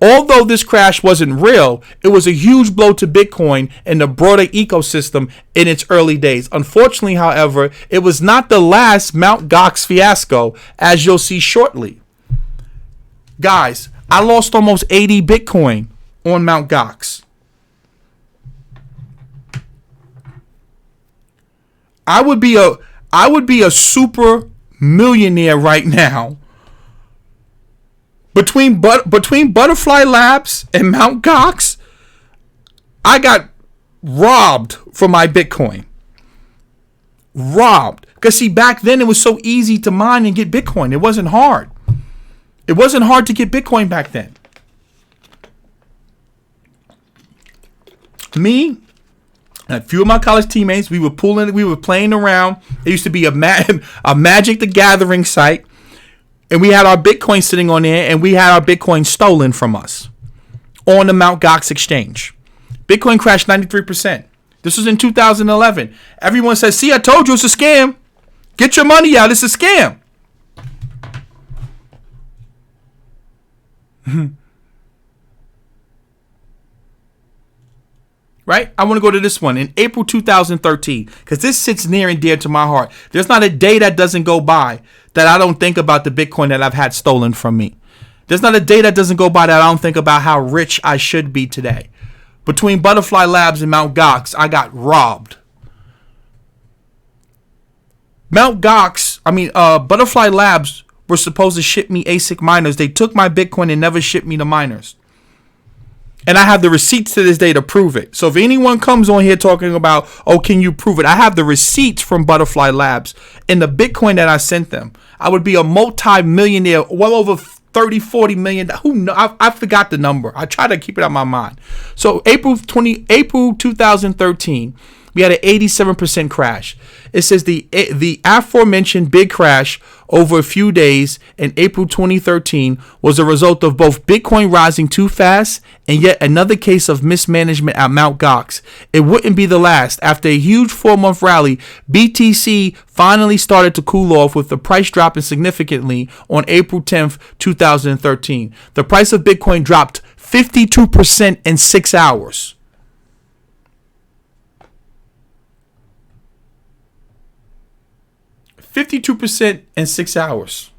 Although this crash wasn't real, it was a huge blow to Bitcoin and the broader ecosystem in its early days. Unfortunately, however, it was not the last Mt. Gox fiasco, as you'll see shortly. Guys, I lost almost 80 Bitcoin on Mt. Gox. I would be a super millionaire right now. Between Butterfly Labs and Mt. Gox, I got robbed for my Bitcoin. Robbed. Because see, back then it was so easy to mine and get Bitcoin. It wasn't hard. It wasn't hard to get Bitcoin back then. Me and a few of my college teammates, we were playing around. It used to be a Magic the Gathering site. And we had our Bitcoin sitting on there, and we had our Bitcoin stolen from us on the Mt. Gox exchange. Bitcoin crashed 93%. This was in 2011. Everyone says, see, I told you it's a scam. Get your money out. It's a scam. Right? I want to go to this one in April 2013 because this sits near and dear to my heart. There's not a day that doesn't go by that I don't think about the Bitcoin that I've had stolen from me. There's not a day that doesn't go by that I don't think about how rich I should be today. Between Butterfly Labs and Mt. Gox, I got robbed. Butterfly Labs were supposed to ship me ASIC miners. They took my Bitcoin and never shipped me the miners. And I have the receipts to this day to prove it. So if anyone comes on here talking about, oh, can you prove it? I have the receipts from Butterfly Labs and the Bitcoin that I sent them. I would be a multi-millionaire, well over 30, 40 million. Who know? I forgot the number. I try to keep it out of my mind. So April 2013, we had an 87% crash. It says the aforementioned big crash over a few days in April 2013 was a result of both Bitcoin rising too fast and yet another case of mismanagement at Mt. Gox. It wouldn't be the last. After a huge 4-month rally, BTC finally started to cool off, with the price dropping significantly on April 10th, 2013. The price of Bitcoin dropped 52% in 6 hours. $52% in 6 hours.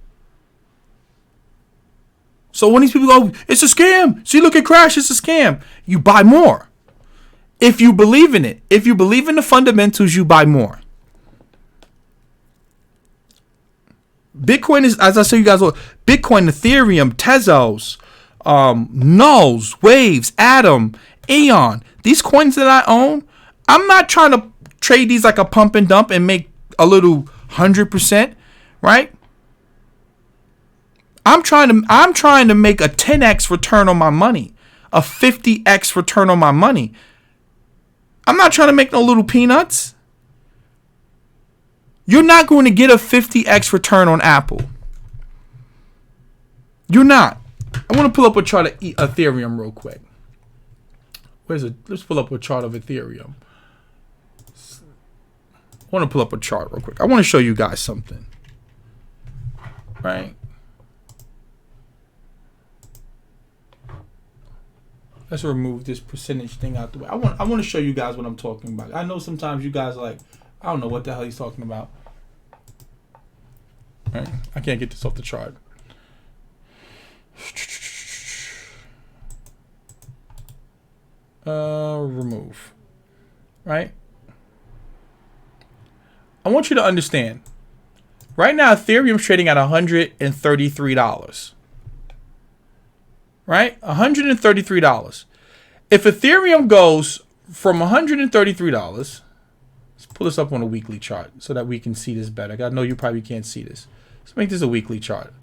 So when these people go, it's a scam. See, look at crash, it's a scam. You buy more. If you believe in it, if you believe in the fundamentals, you buy more. Bitcoin is, as I say, you guys, Bitcoin, Ethereum, Tezos, Nulls, Waves, Atom, Aeon. These coins that I own, I'm not trying to trade these like a pump and dump and make a little 100%, right? I'm trying to make a 10x return on my money, a 50x return on my money. I'm not trying to make no little peanuts. You're not going to get a 50x return on Apple. You're not. I want to pull up a chart of Ethereum real quick. Where's it? Let's pull up a chart of Ethereum. I want to pull up a chart real quick. I want to show you guys something. Right? Let's remove this percentage thing out the way. I want to show you guys what I'm talking about. I know sometimes you guys are like, I don't know what the hell he's talking about. Right? I can't get this off the chart. Remove. Right? I want you to understand. Right now, Ethereum's trading at $133. Right? $133. If Ethereum goes from $133, let's pull this up on a weekly chart so that we can see this better. I know you probably can't see this. Let's make this a weekly chart.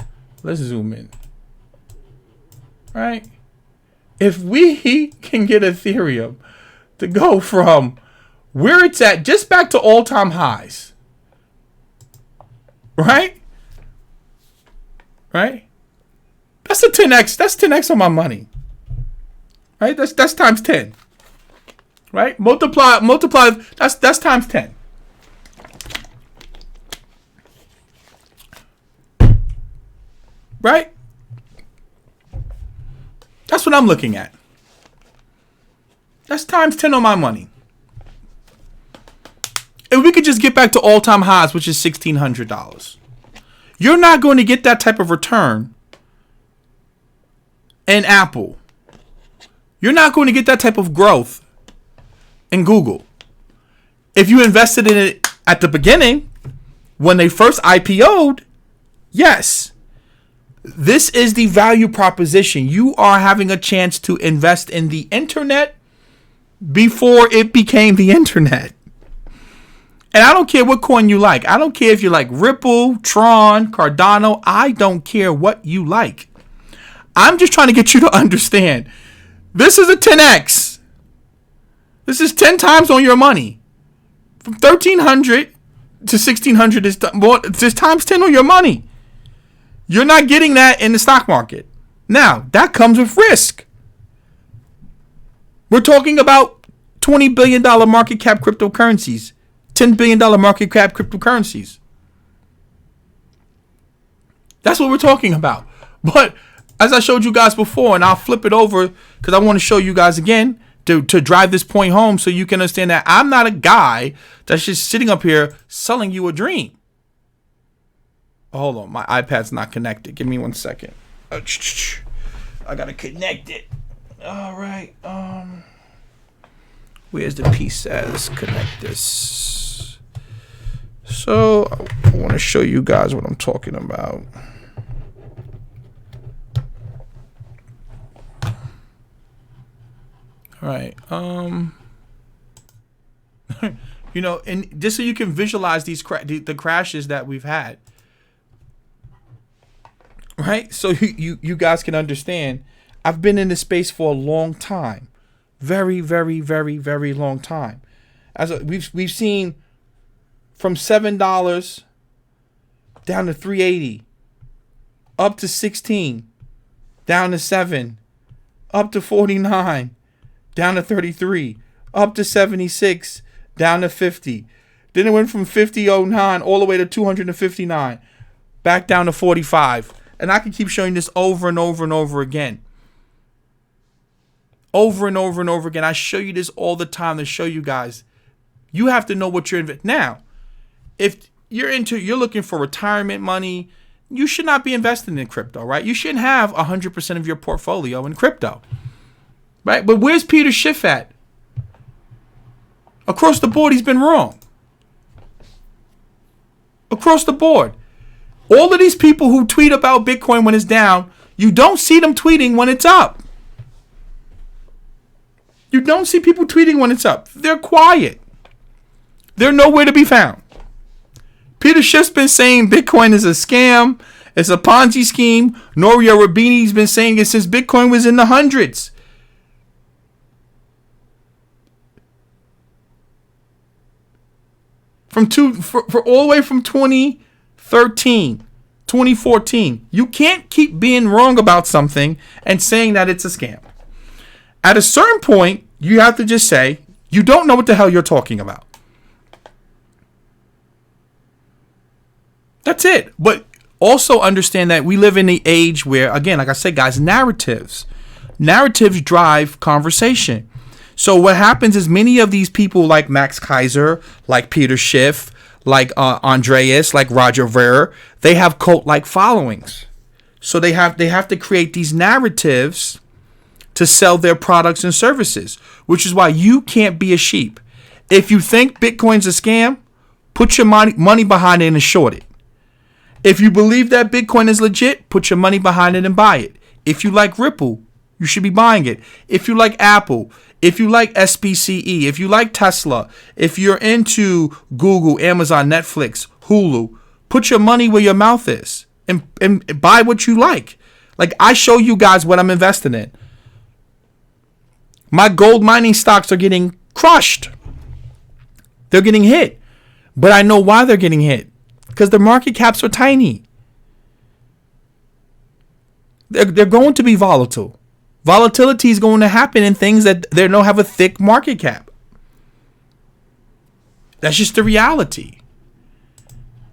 Let's zoom in. Right? If we can get Ethereum to go from where it's at just back to all-time highs, right? Right? That's a 10x. That's 10x on my money. Right? That's times 10. Right? Multiply. That's times 10. Right? That's what I'm looking at. That's times 10 on my money. If we could just get back to all-time highs, which is $1,600. You're not going to get that type of return in Apple. You're not going to get that type of growth in Google. If you invested in it at the beginning, when they first IPO'd, yes. This is the value proposition. You are having a chance to invest in the internet before it became the internet. And I don't care what coin you like. I don't care if you like Ripple, Tron, Cardano. I don't care what you like. I'm just trying to get you to understand. This is a 10x. This is 10 times on your money. From 1,300 to 1,600 is times 10 on your money. You're not getting that in the stock market. Now, that comes with risk. We're talking about $20 billion market cap cryptocurrencies. $10 billion market cap cryptocurrencies. That's what we're talking about. But as I showed you guys before, and I'll flip it over because I want to show you guys again to drive this point home so you can understand that I'm not a guy that's just sitting up here selling you a dream. Hold on, my iPad's not connected. Give me 1 second. I gotta connect it. All right. Where's the piece says connect this? So I want to show you guys what I'm talking about. All right. You know, and just so you can visualize these the crashes that we've had. right? So you guys can understand. I've been in this space for a long time, very, very, very, very long time. We've seen from $7 down to $3.80, up to $16, down to $7, up to $49, down to $33, up to $76, down to $50. Then it went from $50.09 all the way to $259, back down to $45. And I can keep showing this over and over and over again. Over and over and over again. I show you this all the time to show you guys. You have to know what you're investing. Now, if you're looking for retirement money, you should not be investing in crypto, right? You shouldn't have 100% of your portfolio in crypto, right? But where's Peter Schiff at? Across the board, he's been wrong. Across the board. All of these people who tweet about Bitcoin when it's down, you don't see them tweeting when it's up. You don't see people tweeting when it's up. They're quiet. They're nowhere to be found. Peter Schiff's been saying Bitcoin is a scam. It's a Ponzi scheme. Noria Rabini's been saying it since Bitcoin was in the hundreds. For all the way from 2013, 2014. You can't keep being wrong about something and saying that it's a scam. At a certain point, you have to just say, you don't know what the hell you're talking about. That's it. But also understand that we live in the age where, again, like I said, guys, narratives drive conversation. So what happens is many of these people like Max Kaiser, like Peter Schiff, like Andreas, like Roger Ver, they have cult-like followings. So they have to create these narratives to sell their products and services, which is why you can't be a sheep. If you think Bitcoin's a scam, put your money behind it and short it. If you believe that Bitcoin is legit, put your money behind it and buy it. If you like Ripple, you should be buying it. If you like Apple, if you like SPCE, if you like Tesla, if you're into Google, Amazon, Netflix, Hulu, put your money where your mouth is and buy what you like. Like I show you guys what I'm investing in. My gold mining stocks are getting crushed. They're getting hit. But I know why they're getting hit. Because the market caps are tiny. They're going to be volatile. Volatility is going to happen in things that they don't have a thick market cap. That's just the reality.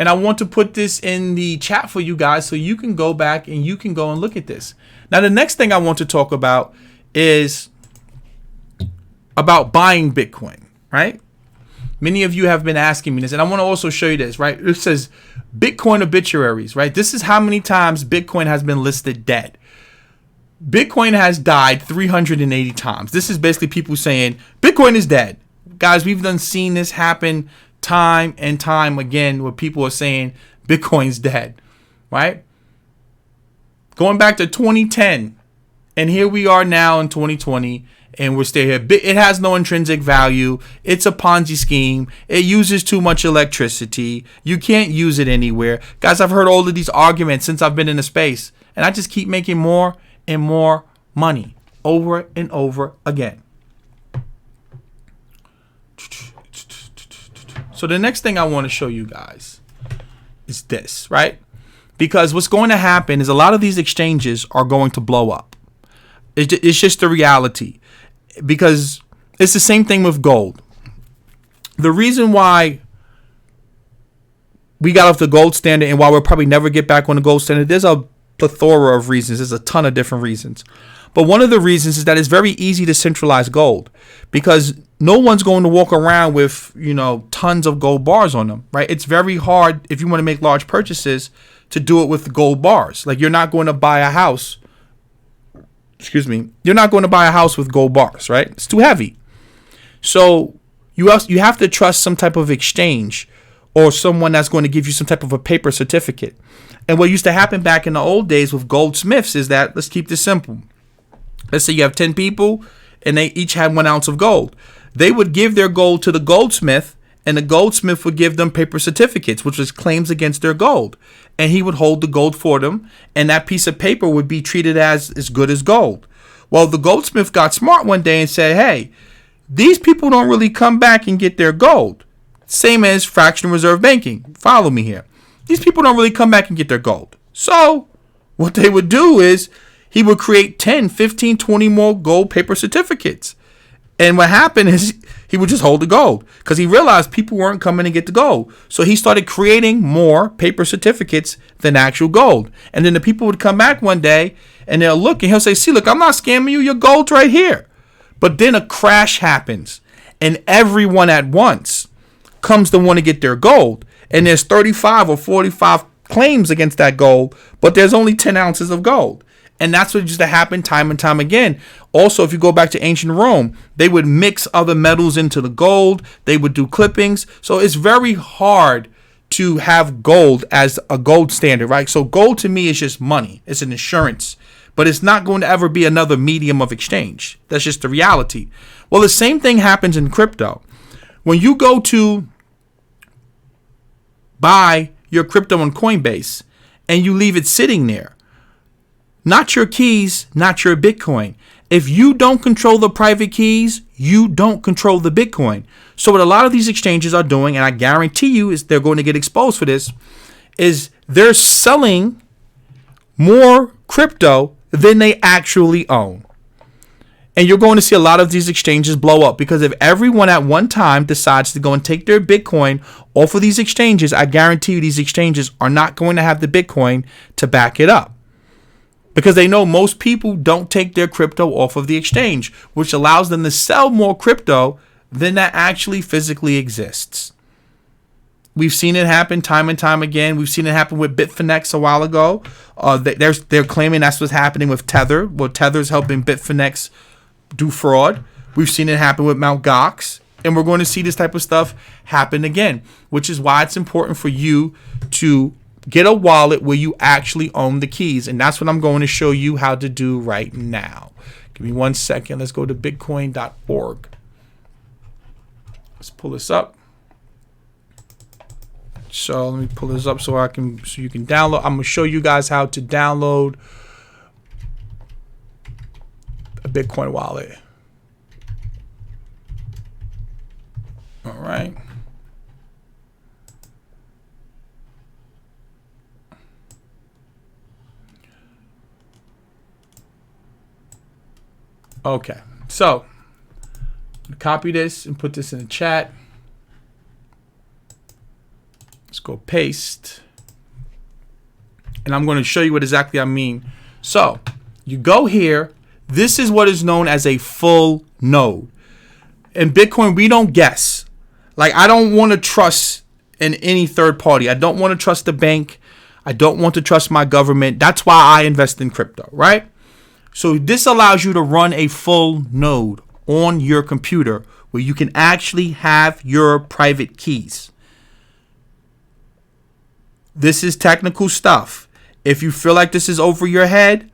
And I want to put this in the chat for you guys so you can go back and you can go and look at this. Now, the next thing I want to talk about is about buying Bitcoin, right? Many of you have been asking me this, and I want to also show you this, right? It says Bitcoin obituaries, right? This is how many times Bitcoin has been listed dead. Bitcoin has died 380 times. This is basically people saying Bitcoin is dead. Guys, we've seen this happen time and time again where people are saying Bitcoin's dead, right? Going back to 2010, and here we are now in 2020. And we're still here. It has no intrinsic value. It's a Ponzi scheme. It uses too much electricity. You can't use it anywhere. Guys, I've heard all of these arguments since I've been in the space. And I just keep making more and more money over and over again. So the next thing I want to show you guys is this, right? Because what's going to happen is a lot of these exchanges are going to blow up. It's just the reality. Because it's the same thing with gold. The reason why we got off the gold standard and why we'll probably never get back on the gold standard, there's a plethora of reasons. There's a ton of different reasons. But one of the reasons is that it's very easy to centralize gold because no one's going to walk around with, tons of gold bars on them, right? It's very hard if you want to make large purchases to do it with gold bars. Like you're not going to buy a house. You're not going to buy a house with gold bars, right? It's too heavy. So you have to trust some type of exchange or someone that's going to give you some type of a paper certificate. And what used to happen back in the old days with goldsmiths is that, let's keep this simple. Let's say you have 10 people and they each had 1 ounce of gold. They would give their gold to the goldsmith and the goldsmith would give them paper certificates, which was claims against their gold. And he would hold the gold for them, and that piece of paper would be treated as good as gold. Well, the goldsmith got smart one day and said, hey, these people don't really come back and get their gold. Same as fractional reserve banking. Follow me here. These people don't really come back and get their gold. So what they would do is he would create 10, 15, 20 more gold paper certificates. And what happened is he would just hold the gold because he realized people weren't coming to get the gold. So he started creating more paper certificates than actual gold. And then the people would come back one day and they'll look and he'll say, see, look, I'm not scamming you. Your gold's right here. But then a crash happens and everyone at once comes to want to get their gold. And there's 35 or 45 claims against that gold, but there's only 10 ounces of gold. And that's what used to happen time and time again. Also, if you go back to ancient Rome, they would mix other metals into the gold. They would do clippings. So it's very hard to have gold as a gold standard, right? So gold to me is just money. It's an insurance, but it's not going to ever be another medium of exchange. That's just the reality. Well, the same thing happens in crypto. When you go to buy your crypto on Coinbase and you leave it sitting there, not your keys, not your Bitcoin. If you don't control the private keys, you don't control the Bitcoin. So what a lot of these exchanges are doing, and I guarantee you is they're going to get exposed for this, is they're selling more crypto than they actually own. And you're going to see a lot of these exchanges blow up because if everyone at one time decides to go and take their Bitcoin off of these exchanges, I guarantee you these exchanges are not going to have the Bitcoin to back it up. Because they know most people don't take their crypto off of the exchange, which allows them to sell more crypto than that actually physically exists. We've seen it happen time and time again. We've seen it happen with Bitfinex a while ago. They're claiming that's what's happening with Tether. Well, Tether's helping Bitfinex do fraud. We've seen it happen with Mt. Gox. And we're going to see this type of stuff happen again, which is why it's important for you to get a wallet where you actually own the keys. And that's what I'm going to show you how to do right now. Give me 1 second. Let's go to bitcoin.org. Let's pull this up. So let me pull this up so you can download. I'm going to show you guys how to download a Bitcoin wallet. All right. Okay, so copy this and put this in the chat. Let's go paste. And I'm going to show you what exactly I mean. So you go here. This is what is known as a full node. In Bitcoin, we don't guess. Like, I don't want to trust in any third party. I don't want to trust the bank. I don't want to trust my government. That's why I invest in crypto, right? So this allows you to run a full node on your computer where you can actually have your private keys. This is technical stuff. If you feel like this is over your head,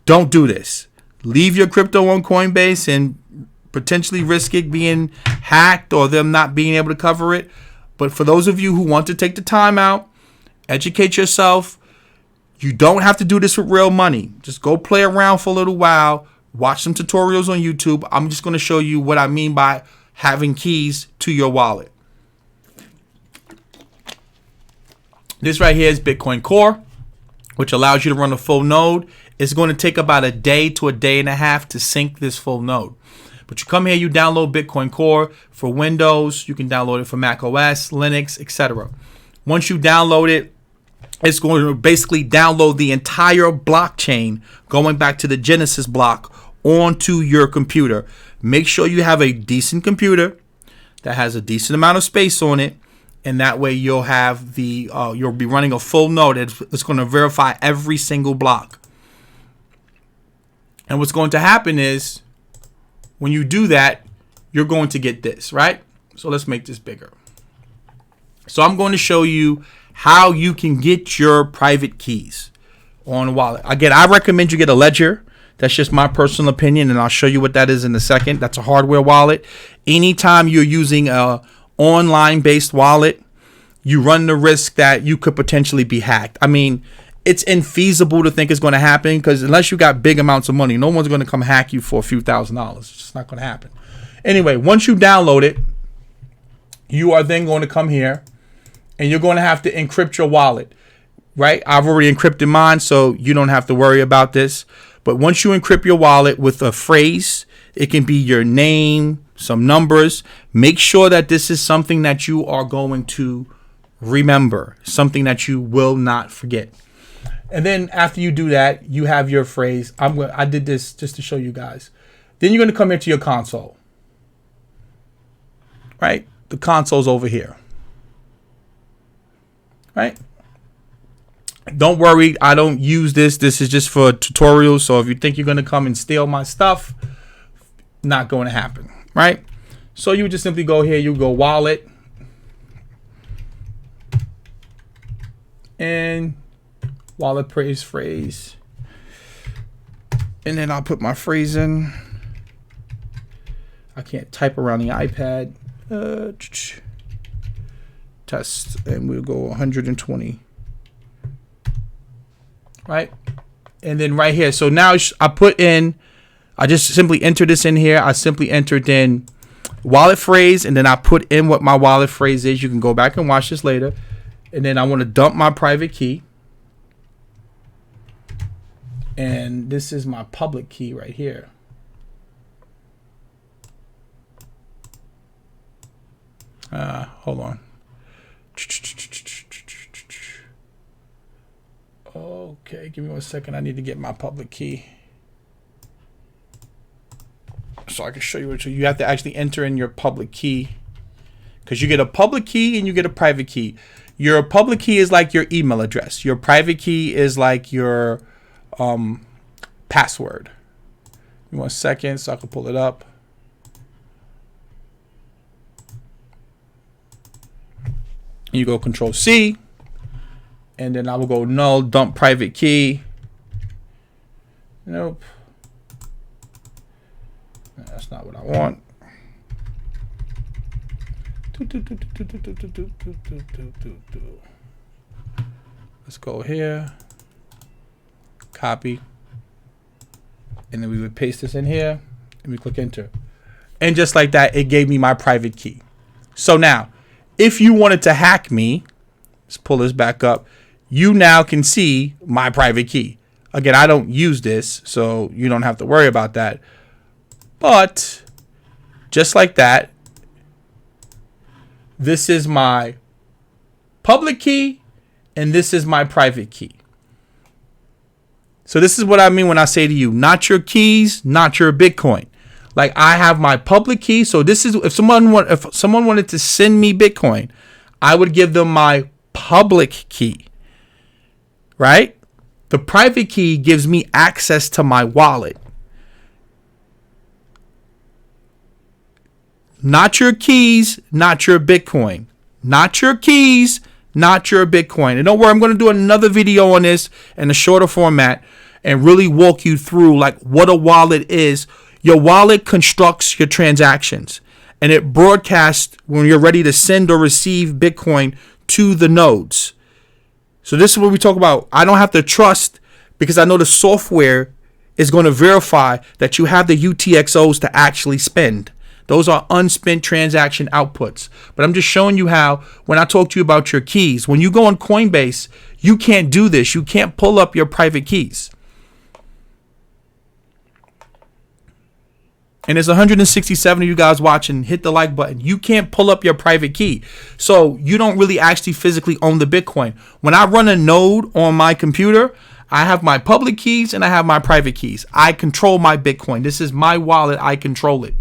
don't do this. Leave your crypto on Coinbase and potentially risk it being hacked or them not being able to cover it. But for those of you who want to take the time out, educate yourself. You don't have to do this with real money. Just go play around for a little while. Watch some tutorials on YouTube. I'm just going to show you what I mean by having keys to your wallet. This right here is Bitcoin Core, which allows you to run a full node. It's going to take about a day to a day and a half to sync this full node. But you come here, you download Bitcoin Core for Windows. You can download it for Mac OS, Linux, etc. Once you download it, it's going to basically download the entire blockchain going back to the Genesis block onto your computer. Make sure you have a decent computer that has a decent amount of space on it. And that way you'll have you'll be running a full node that's going to verify every single block. And what's going to happen is when you do that, you're going to get this, right? So let's make this bigger. So I'm going to show you how you can get your private keys on a wallet. Again, I recommend you get a ledger. That's just my personal opinion, and I'll show you what that is in a second. That's a hardware wallet. Anytime you're using a online based wallet, you run the risk that you could potentially be hacked. I mean, it's infeasible to think it's going to happen because unless you got big amounts of money, no one's going to come hack you for a few $1,000s. It's just not going to happen. Anyway, once you download it, you are then going to come here and you're going to have to encrypt your wallet, right? I've already encrypted mine, so you don't have to worry about this. But once you encrypt your wallet with a phrase, it can be your name, some numbers. Make sure that this is something that you are going to remember, something that you will not forget. And then after you do that, you have your phrase. I did this just to show you guys. Then you're going to come into your console, right? The console's over here, right? Don't worry, I don't use this. This is just for tutorials. So if you think you're going to come and steal my stuff, not going to happen, right? So you would just simply go here, you go wallet, and wallet phrase, and then I'll put my phrase in. I can't type around the iPad. Test, and we'll go 120, right? And then right here, so now I just simply enter this in here. I simply entered in wallet phrase, and then I put in what my wallet phrase is. You can go back and watch this later. And then I want to dump my private key. And this is my public key right here. Hold on. Okay, give me 1 second. I need to get my public key so I can show you what you have to actually enter in your public key, because you get a public key and you get a private key. Your public key is like your email address. Your private key is like your password. Give me 1 second so I can pull it up. You go Control C, and then I will go null, dump private key. Nope. That's not what I want. Let's go here. Copy. And then we would paste this in here, and we click enter. And just like that, it gave me my private key. So now, if you wanted to hack me, let's pull this back up. You now can see my private key. Again, I don't use this, so you don't have to worry about that. But just like that, this is my public key and this is my private key. So this is what I mean when I say to you, not your keys, not your Bitcoin. Like, I have my public key. So this is, if someone wanted to send me Bitcoin, I would give them my public key, right? The private key gives me access to my wallet. Not your keys, not your Bitcoin. Not your keys, not your Bitcoin. And don't worry, I'm going to do another video on this in a shorter format and really walk you through like what a wallet is. Your wallet constructs your transactions, and it broadcasts when you're ready to send or receive Bitcoin to the nodes. So this is what we talk about. I don't have to trust, because I know the software is going to verify that you have the UTXOs to actually spend. Those are unspent transaction outputs. But I'm just showing you how, when I talk to you about your keys, when you go on Coinbase, you can't do this. You can't pull up your private keys. And there's 167 of you guys watching. Hit the like button. You can't pull up your private key. So you don't really actually physically own the Bitcoin. When I run a node on my computer, I have my public keys and I have my private keys. I control my Bitcoin. This is my wallet. I control it.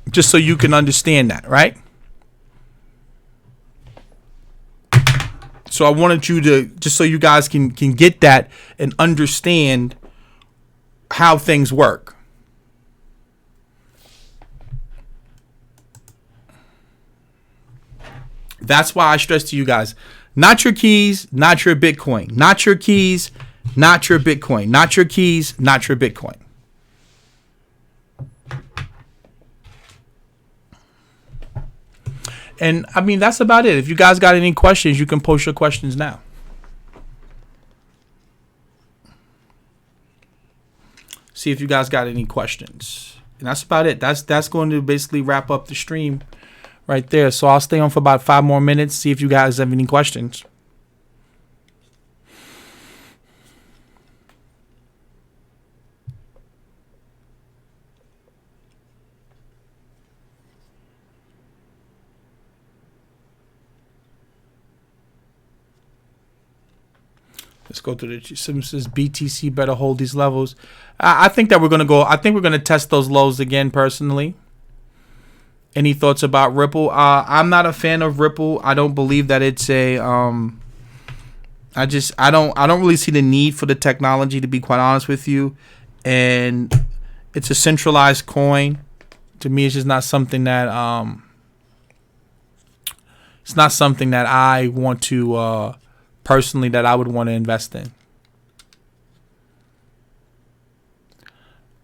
Just so you can understand that, right? So I wanted you to, just so you guys can get that and understand how things work. That's why I stress to you guys, Not your keys, not your Bitcoin. Not your keys, not your Bitcoin. Not your keys, not your Bitcoin. And I mean, that's about it. If you guys got any questions, you can post your questions now. See if you guys got any questions. And that's about it. That's going to basically wrap up the stream right there. So I'll stay on for about 5 more minutes, see if you guys have any questions. Let's go through the says BTC better hold these levels. I think that we're going to go. I think we're going to test those lows again personally. Any thoughts about Ripple? I'm not a fan of Ripple. I don't believe that it's a I don't really see the need for the technology, to be quite honest with you. And it's a centralized coin. To me, it's just not something that it's not something that I want to personally, that I would want to invest in.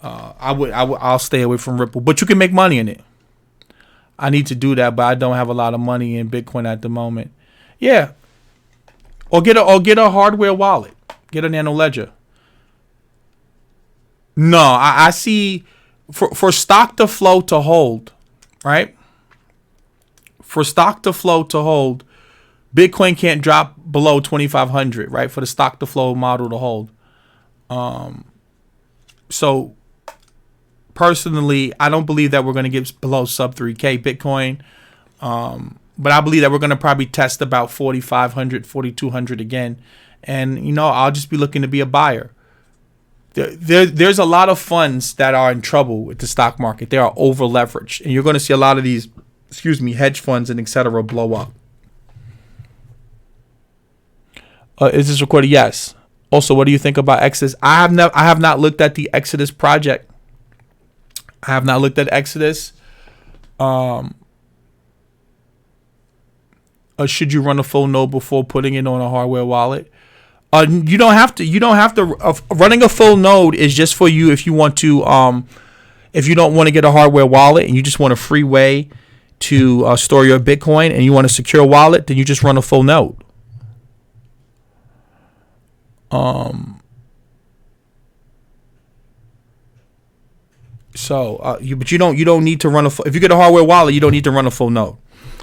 I'll stay away from Ripple, but you can make money in it. I need to do that, but I don't have a lot of money in Bitcoin at the moment. Yeah, or get a hardware wallet, get a nano ledger. No, I see for stock to flow to hold, right? For stock to flow to hold, Bitcoin can't drop below 2,500, right? For the stock to flow model to hold. So personally, I don't believe that we're going to get below sub 3K Bitcoin. But I believe that we're going to probably test about 4,500, 4,200 again. And, I'll just be looking to be a buyer. There's a lot of funds that are in trouble with the stock market. They are over leveraged. And you're going to see a lot of these, hedge funds and et cetera blow up. Is this recorded? Yes. Also, what do you think about Exodus? I have not looked at the Exodus project. I have not looked at Exodus. Should you run a full node before putting it on a hardware wallet? You don't have to. You don't have to. Running a full node is just for you if you want to. If you don't want to get a hardware wallet and you just want a free way to store your Bitcoin and you want a secure wallet, then you just run a full node. But you don't need to run if you get a hardware wallet, you don't need to run a full node.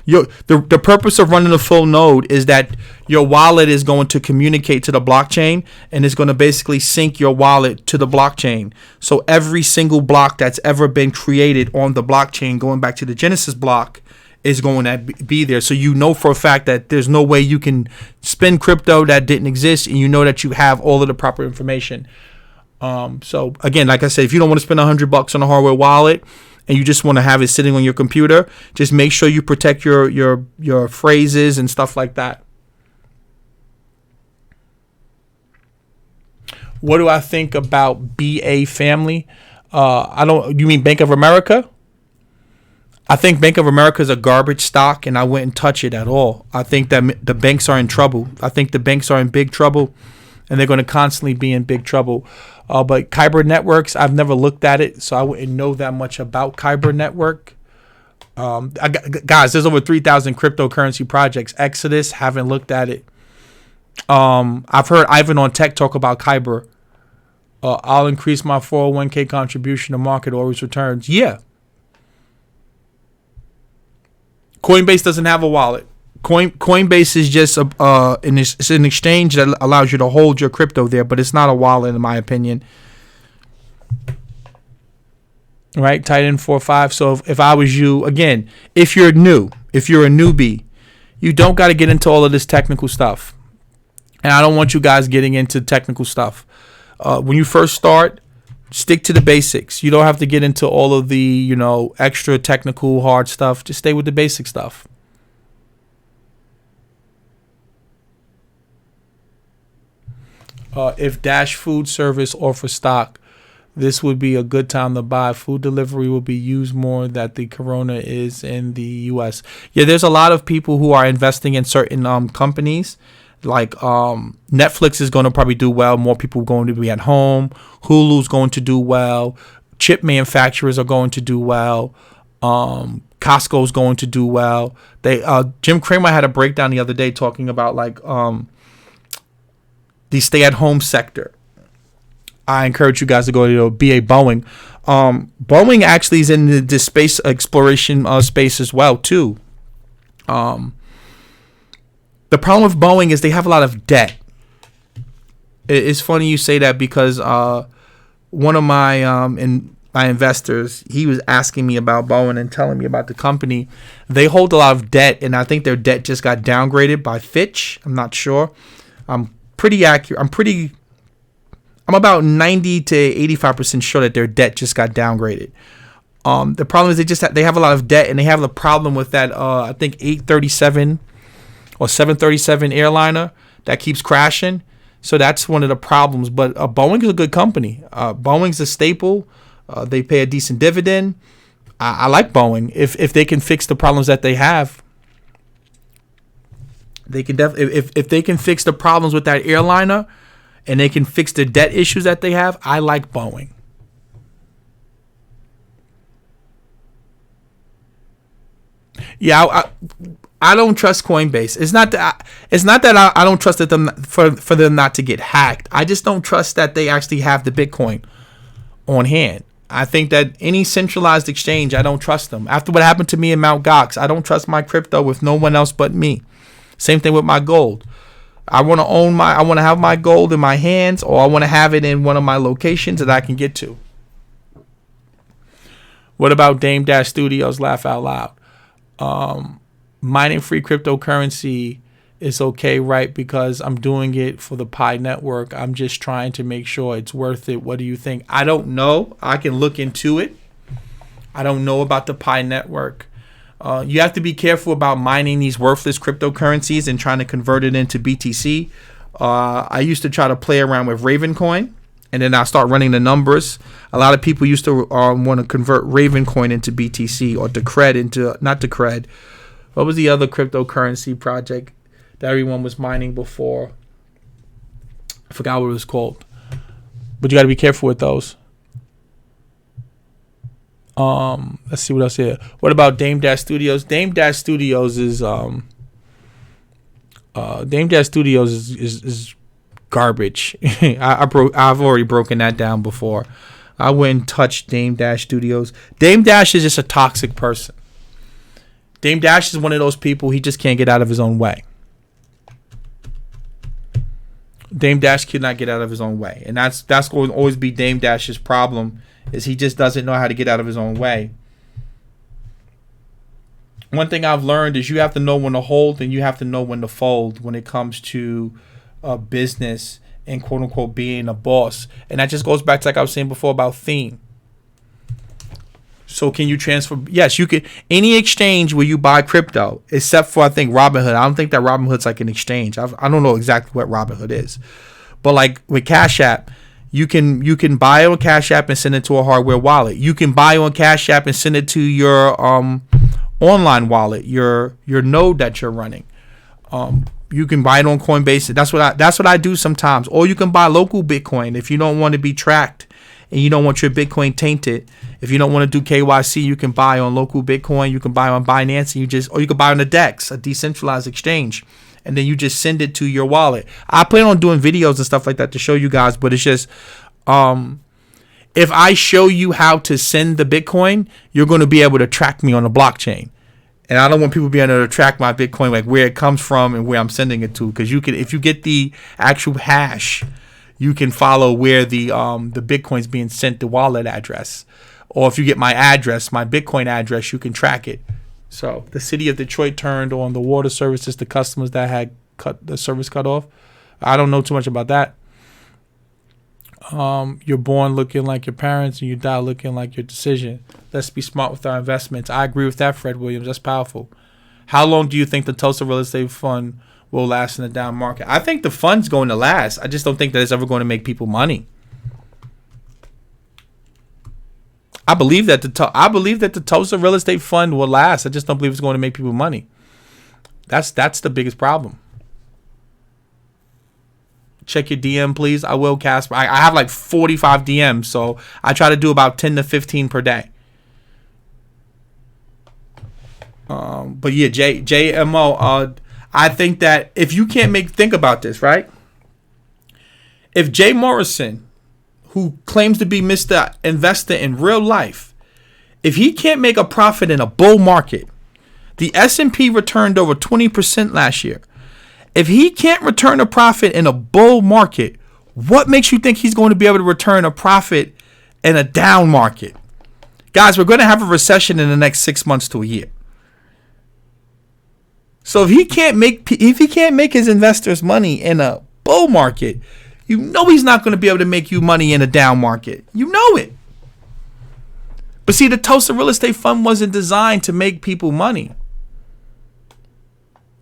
The purpose of running a full node is that your wallet is going to communicate to the blockchain and it's going to basically sync your wallet to the blockchain. So every single block that's ever been created on the blockchain, going back to the Genesis block, is going to be there. So for a fact that there's no way you can spend crypto that didn't exist, and that you have all of the proper information. So again, like I said, if you don't want to spend $100 on a hardware wallet and you just want to have it sitting on your computer, just make sure you protect your phrases and stuff like that. What do I think about BA family? You mean Bank of America? I think Bank of America is a garbage stock, and I wouldn't touch it at all. I think that the banks are in trouble. I think the banks are in big trouble, and they're going to constantly be in big trouble. But Kyber Networks, I've never looked at it, so I wouldn't know that much about Kyber Network. Guys, there's over 3,000 cryptocurrency projects. Exodus, haven't looked at it. I've heard Ivan on Tech talk about Kyber. I'll increase my 401k contribution to market always returns. Yeah. Coinbase doesn't have a wallet. Coinbase is just it's an exchange that allows you to hold your crypto there, but it's not a wallet in my opinion. Right, Titan 4.5. So if I was you, again, if you're a newbie, you don't got to get into all of this technical stuff, and I don't want you guys getting into technical stuff. When you first start, stick to the basics. You don't have to get into all of the, extra technical hard stuff. Just stay with the basic stuff. If Dash Food Service offers stock, This would be a good time to buy. Food delivery will be used more that the corona is in the U.S. Yeah, there's a lot of people who are investing in certain companies. Like Netflix is going to probably do well. More people are going to be at home. Hulu's going to do well. Chip manufacturers are going to do well. Costco's going to do well. Jim Cramer had a breakdown the other day talking about like the stay-at-home sector. I encourage you guys to go to BA Boeing. Boeing actually is in the space exploration space as well too. The problem with Boeing is they have a lot of debt. It's funny you say that because one of my my investors, he was asking me about Boeing and telling me about the company. They hold a lot of debt, and I think their debt just got downgraded by Fitch. I'm not sure. I'm pretty accurate. I'm about 90 to 85% sure that their debt just got downgraded. The problem is they have a lot of debt, and they have the problem with that I think 837 or 737 airliner that keeps crashing. So that's one of the problems. But Boeing is a good company. Boeing's a staple. They pay a decent dividend. I like Boeing. If they can fix the problems that they have, they can if they can fix the problems with that airliner, and they can fix the debt issues that they have, I like Boeing. Yeah, I don't trust Coinbase. It's not that I don't trust them for them not to get hacked. I just don't trust that they actually have the Bitcoin on hand. I think that any centralized exchange, I don't trust them. After what happened to me in Mt. Gox, I don't trust my crypto with no one else but me. Same thing with my gold. I want to have my gold in my hands, or I want to have it in one of my locations that I can get to. What about Dame Dash Studios? Laugh out loud. Mining free cryptocurrency is okay, right? Because I'm doing it for the Pi network. I'm just trying to make sure it's worth it. What do you think? I don't know. I can look into it. I don't know about the Pi network. You have to be careful about mining these worthless cryptocurrencies and trying to convert it into BTC. I used to try to play around with Ravencoin, and then I start running the numbers. A lot of people used to want to convert Ravencoin into BTC or Decred into, not Decred. What was the other cryptocurrency project that everyone was mining before? I forgot what it was called. But you got to be careful with those. Let's see what else here. What about Dame Dash Studios? Dame Dash Studios is garbage. I've already broken that down before. I wouldn't touch Dame Dash Studios. Dame Dash is just a toxic person. Dame Dash is one of those people, he just can't get out of his own way. Dame Dash cannot get out of his own way. And that's going to always be Dame Dash's problem, is he just doesn't know how to get out of his own way. One thing I've learned is you have to know when to hold and you have to know when to fold when it comes to business and quote unquote being a boss. And that just goes back to, like I was saying before, about theme. So can you transfer? Yes, you could. Any exchange where you buy crypto, except for I think Robinhood. I don't think that Robinhood's like an exchange. I don't know exactly what Robinhood is, but like with Cash App, you can buy on Cash App and send it to a hardware wallet. You can buy on Cash App and send it to your online wallet, your node that you're running. You can buy it on Coinbase. That's what I do sometimes. Or you can buy local Bitcoin if you don't want to be tracked and you don't want your Bitcoin tainted. If you don't want to do KYC, you can buy on local Bitcoin. You can buy on Binance, and or you can buy on the DEX, a decentralized exchange, and then you just send it to your wallet. I plan on doing videos and stuff like that to show you guys, but it's just if I show you how to send the Bitcoin, you're going to be able to track me on the blockchain. And I don't want people being able to track my Bitcoin, like where it comes from and where I'm sending it to, because you can, if you get the actual hash, you can follow where the Bitcoin's being sent, the wallet address. Or if you get my address, my Bitcoin address, you can track it. So the city of Detroit turned on the water services to customers that had the service cut off. I don't know too much about that. You're born looking like your parents and you die looking like your decision. Let's be smart with our investments. I agree with that, Fred Williams. That's powerful. How long do you think the Tulsa Real Estate Fund will last in the down market? I think the fund's going to last. I just don't think that it's ever going to make people money. I believe that the Tulsa real estate fund will last. I just don't believe it's going to make people money. That's the biggest problem. Check your DM, please. I will, Casper. I have like 45 DMs, so I try to do about 10 to 15 per day. But yeah, JMO. I think that if you can't think about this, right? If Jay Morrison, who claims to be Mr. Investor in real life, if he can't make a profit in a bull market, the S&P returned over 20% last year. If he can't return a profit in a bull market, what makes you think he's going to be able to return a profit in a down market? Guys, we're going to have a recession in the next 6 months to a year. So if he can't make his investors money in a bull market, you know he's not going to be able to make you money in a down market. You know it. But see, the Tulsa Real Estate Fund wasn't designed to make people money.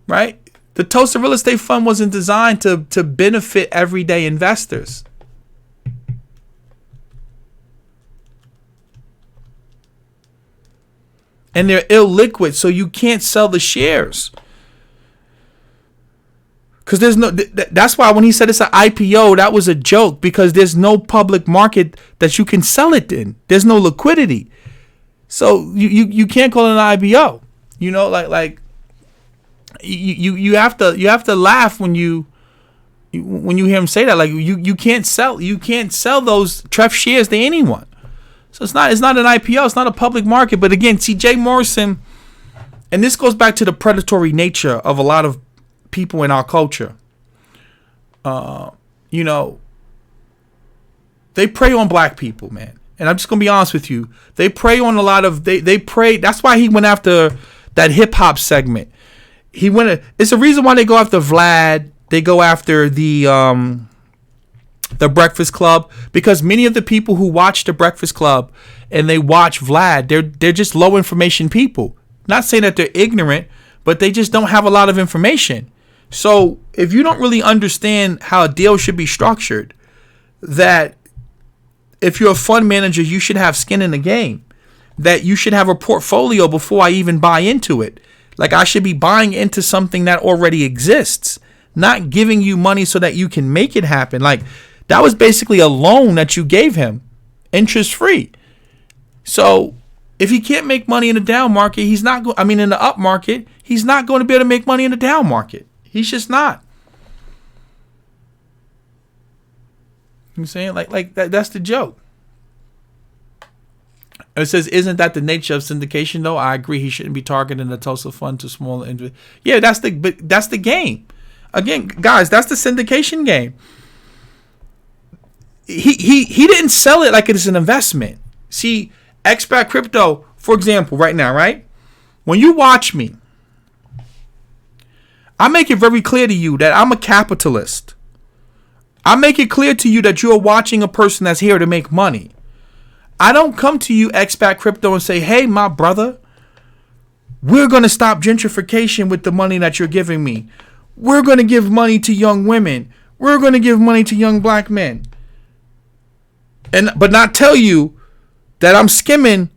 Right? The Tulsa Real Estate Fund wasn't designed to benefit everyday investors. And they're illiquid, so you can't sell the shares. Because there's no, that's why when he said it's an IPO, that was a joke, because there's no public market that you can sell it in. There's no liquidity. So you can't call it an IPO. You know, like you have to laugh when you hear him say that. Like you can't sell those TREF shares to anyone. So it's not an IPO, it's not a public market. But again, see, Jay Morrison, and this goes back to the predatory nature of a lot of people in our culture. You know, they prey on black people, man. And I'm just gonna be honest with you. They prey on a lot of they prey. That's why he went after that hip hop segment. It's the reason why they go after Vlad. They go after the Breakfast Club, because many of the people who watch the Breakfast Club and they watch Vlad, they're just low information people. Not saying that they're ignorant, but they just don't have a lot of information. So if you don't really understand how a deal should be structured, that if you're a fund manager, you should have skin in the game, that you should have a portfolio before I even buy into it. Like, I should be buying into something that already exists, not giving you money so that you can make it happen. Like, that was basically a loan that you gave him, interest free. So if he can't make money in the down market, in the up market, he's not going to be able to make money in the down market. He's just not. You know what I'm saying? Like that's the joke. And it says, isn't that the nature of syndication though? I agree, he shouldn't be targeting the Tulsa fund to smaller individuals. Yeah, that's the game. Again, guys, that's the syndication game. He didn't sell it like it's an investment. See, expat crypto, for example, right now, right? When you watch me, I make it very clear to you that I'm a capitalist. I make it clear to you that you're watching a person that's here to make money. I don't come to you, expat crypto, and say, hey, my brother, we're going to stop gentrification with the money that you're giving me. We're going to give money to young women. We're going to give money to young black men. But not tell you that I'm skimming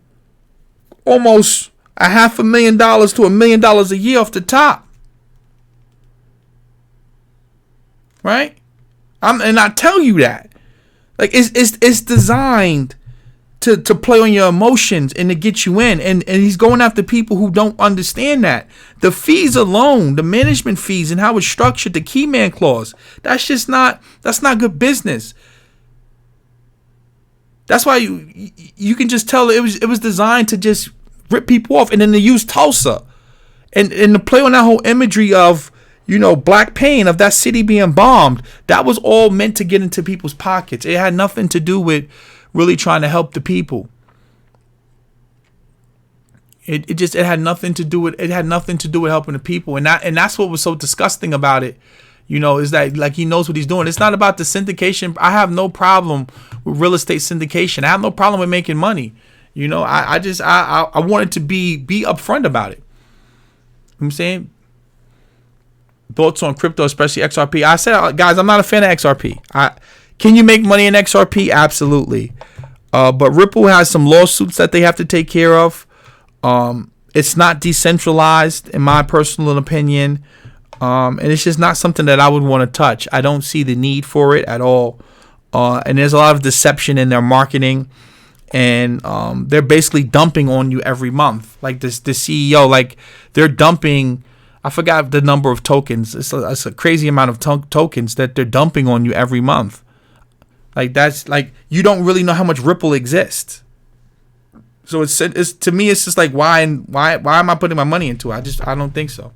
almost $500,000 to $1 million a year off the top. Right? And I tell you that. Like, it's designed to play on your emotions and to get you in. And he's going after people who don't understand that. The fees alone, the management fees and how it's structured, the key man clause, that's not good business. That's why you can just tell it was designed to just rip people off, and then to use Tulsa and to play on that whole imagery of, you know, black pain, of that city being bombed. That was all meant to get into people's pockets. It had nothing to do with really trying to help the people. It had nothing to do with helping the people, and that's what was so disgusting about it. You know, is that, like, he knows what he's doing. It's not about the syndication. I have no problem with real estate syndication. I have no problem with making money. You know, I wanted to be upfront about it. You know what I'm saying? Thoughts on crypto, especially XRP. I said, guys, I'm not a fan of XRP. Can you make money in XRP? Absolutely. But Ripple has some lawsuits that they have to take care of. It's not decentralized, in my personal opinion. And it's just not something that I would want to touch. I don't see the need for it at all. And there's a lot of deception in their marketing. And they're basically dumping on you every month. Like the CEO, like they're dumping, I forgot the number of tokens. It's a crazy amount of tokens that they're dumping on you every month. Like that's like, you don't really know how much Ripple exists. So it's to me, it's just like, why am I putting my money into it? I don't think so.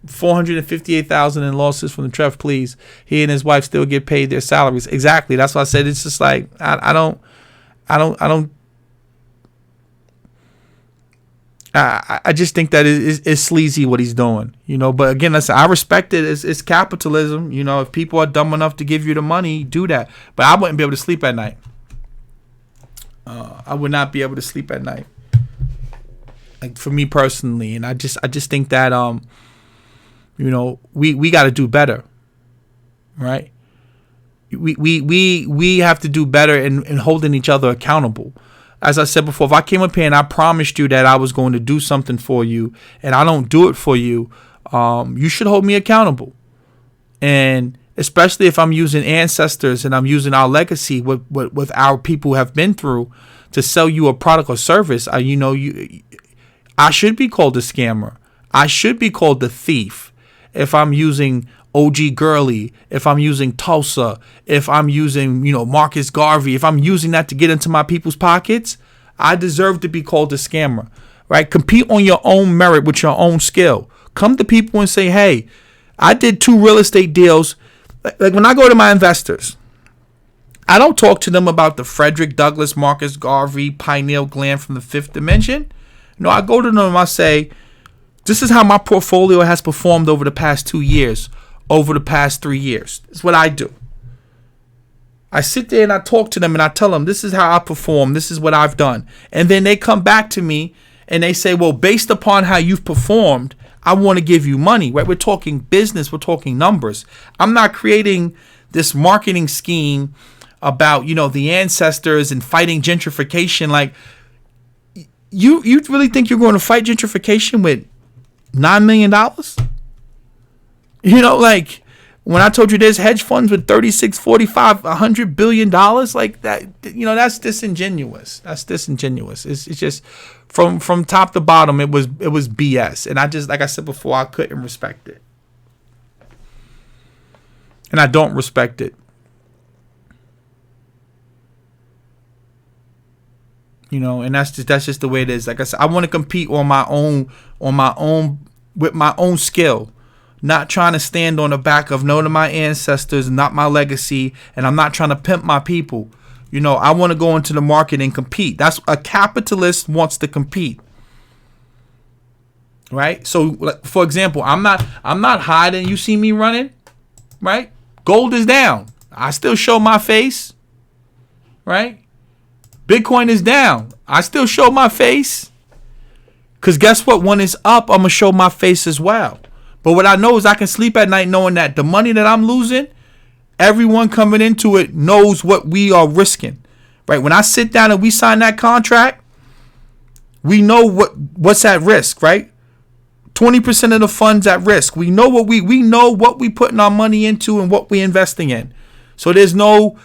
458,000 in losses from the Trev, please. He and his wife still get paid their salaries. Exactly. That's why I said it's just like, I just think that it's sleazy what he's doing, But again, I respect it. It's capitalism, If people are dumb enough to give you the money, do that. But I wouldn't be able to sleep at night. I would not be able to sleep at night, like for me personally. And I just think that we got to do better, right? We have to do better in holding each other accountable. As I said before, if I came up here and I promised you that I was going to do something for you and I don't do it for you, you should hold me accountable. And especially if I'm using ancestors and I'm using our legacy, with our people have been through, to sell you a product or service, I should be called a scammer. I should be called a thief if I'm using OG Gurley, if I'm using Tulsa, if I'm using, Marcus Garvey, if I'm using that to get into my people's pockets. I deserve to be called a scammer, right? Compete on your own merit with your own skill. Come to people and say, hey, I did 2 real estate deals. Like when I go to my investors, I don't talk to them about the Frederick Douglass, Marcus Garvey, Pineal Gland from the 5th dimension. No, I go to them and I say, this is how my portfolio has performed over the past 2 years, over the past 3 years. That's what I do. I sit there and I talk to them and I tell them, this is how I perform. This is what I've done. And then they come back to me and they say, well, based upon how you've performed, I want to give you money, right? We're talking business. We're talking numbers. I'm not creating this marketing scheme about, the ancestors and fighting gentrification. Like, you really think you're going to fight gentrification with $9 million? Like when I told you there's hedge funds with 36, 45, $100 billion, like that, that's disingenuous. That's disingenuous. It's just from top to bottom, it was BS. And I just, like I said before, I couldn't respect it. And I don't respect it. And that's just the way it is. Like I said, I want to compete on my own, with my own skill, not trying to stand on the back of none of my ancestors, not my legacy. And I'm not trying to pimp my people. I want to go into the market and compete. That's a capitalist wants to compete. Right. So like, for example, I'm not hiding. You see me running, right? Gold is down. I still show my face. Right. Bitcoin is down. I still show my face. Because guess what? When it's up, I'm going to show my face as well. But what I know is I can sleep at night knowing that the money that I'm losing, everyone coming into it knows what we are risking. Right? When I sit down and we sign that contract, we know what's at risk, right? 20% of the funds at risk. We know what we putting our money into and what we're investing in. So there's no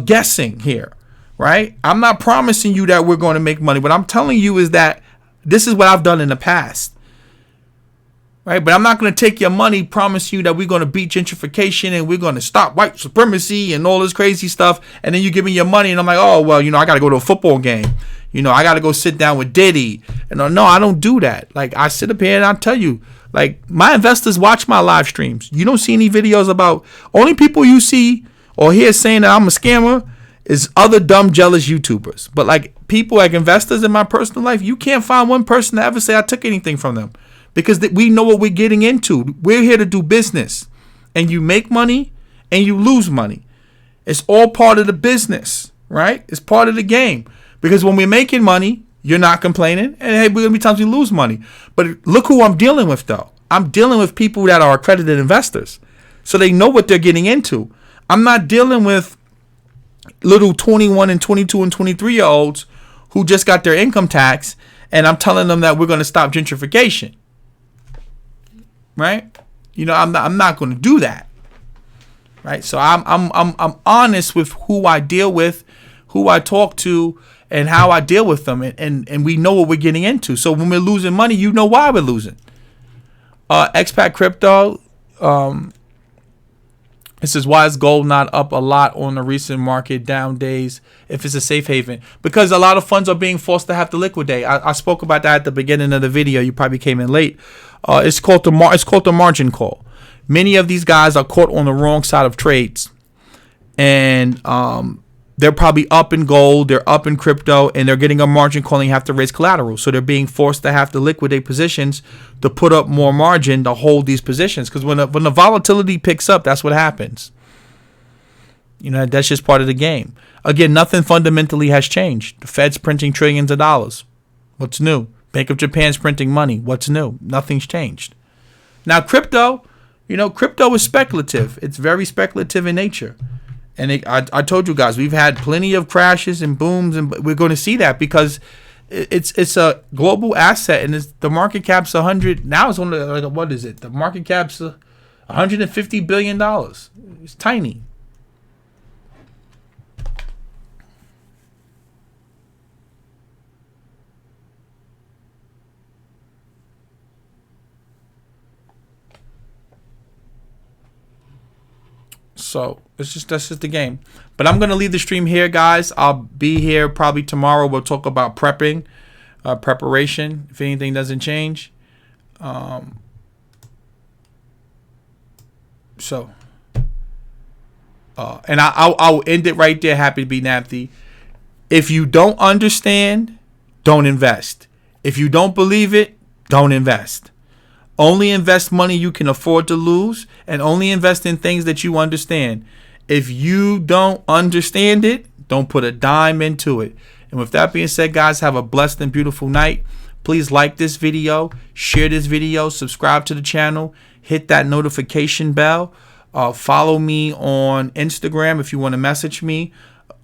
guessing here. Right? I'm not promising you that we're going to make money. What I'm telling you is that this is what I've done in the past. Right? But I'm not going to take your money, promise you that we're going to beat gentrification and we're going to stop white supremacy and all this crazy stuff. And then you give me your money and I'm like, oh, well, I got to go to a football game. I got to go sit down with Diddy. And no, I don't do that. Like I sit up here and I tell you, like my investors watch my live streams. You don't see any videos about, only people you see or hear saying that I'm a scammer is other dumb, jealous YouTubers. But like people, like investors in my personal life, you can't find one person to ever say I took anything from them because we know what we're getting into. We're here to do business and you make money and you lose money. It's all part of the business, right? It's part of the game because when we're making money, you're not complaining. And hey, we're going to be times we lose money. But look who I'm dealing with though. I'm dealing with people that are accredited investors. So they know what they're getting into. I'm not dealing with little 21 and 22 and 23-year-olds who just got their income tax, and I'm telling them that we're going to stop gentrification. Right? I'm not going to do that. Right? So I'm honest with who I deal with, who I talk to, and how I deal with them, and we know what we're getting into. So when we're losing money, you know why we're losing. Expat crypto. It says, why is gold not up a lot on the recent market down days if it's a safe haven? Because a lot of funds are being forced to have to liquidate. I spoke about that at the beginning of the video. You probably came in late. It's called the margin call. Many of these guys are caught on the wrong side of trades, and they're probably up in gold, they're up in crypto, and they're getting a margin call and have to raise collateral. So they're being forced to have to liquidate positions to put up more margin to hold these positions. Because when the volatility picks up, that's what happens. That's just part of the game. Again, nothing fundamentally has changed. The Fed's printing trillions of dollars. What's new? Bank of Japan's printing money. What's new? Nothing's changed. Now, crypto is speculative. It's very speculative in nature. And I told you guys, we've had plenty of crashes and booms, and we're going to see that because it's a global asset, and the market cap's 100. Now it's only like, what is it? The market cap's $150 billion. It's tiny. So that's just the game. But I'm gonna leave the stream here, guys. I'll be here probably tomorrow. We'll talk about preparation if anything doesn't change. And I'll end it right there. Happy to be Napty. If you don't understand, don't invest. If you don't believe it, don't invest. Only invest money you can afford to lose, and only invest in things that you understand. If you don't understand it, don't put a dime into it. And with that being said, guys, have a blessed and beautiful night. Please like this video, share this video, subscribe to the channel, hit that notification bell. Follow me on Instagram if you want to message me.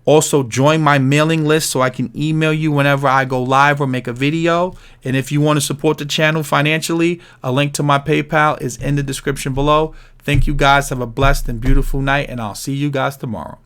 Also, join my mailing list so I can email you whenever I go live or make a video. And if you want to support the channel financially, a link to my PayPal is in the description below. Thank you guys. Have a blessed and beautiful night, and I'll see you guys tomorrow.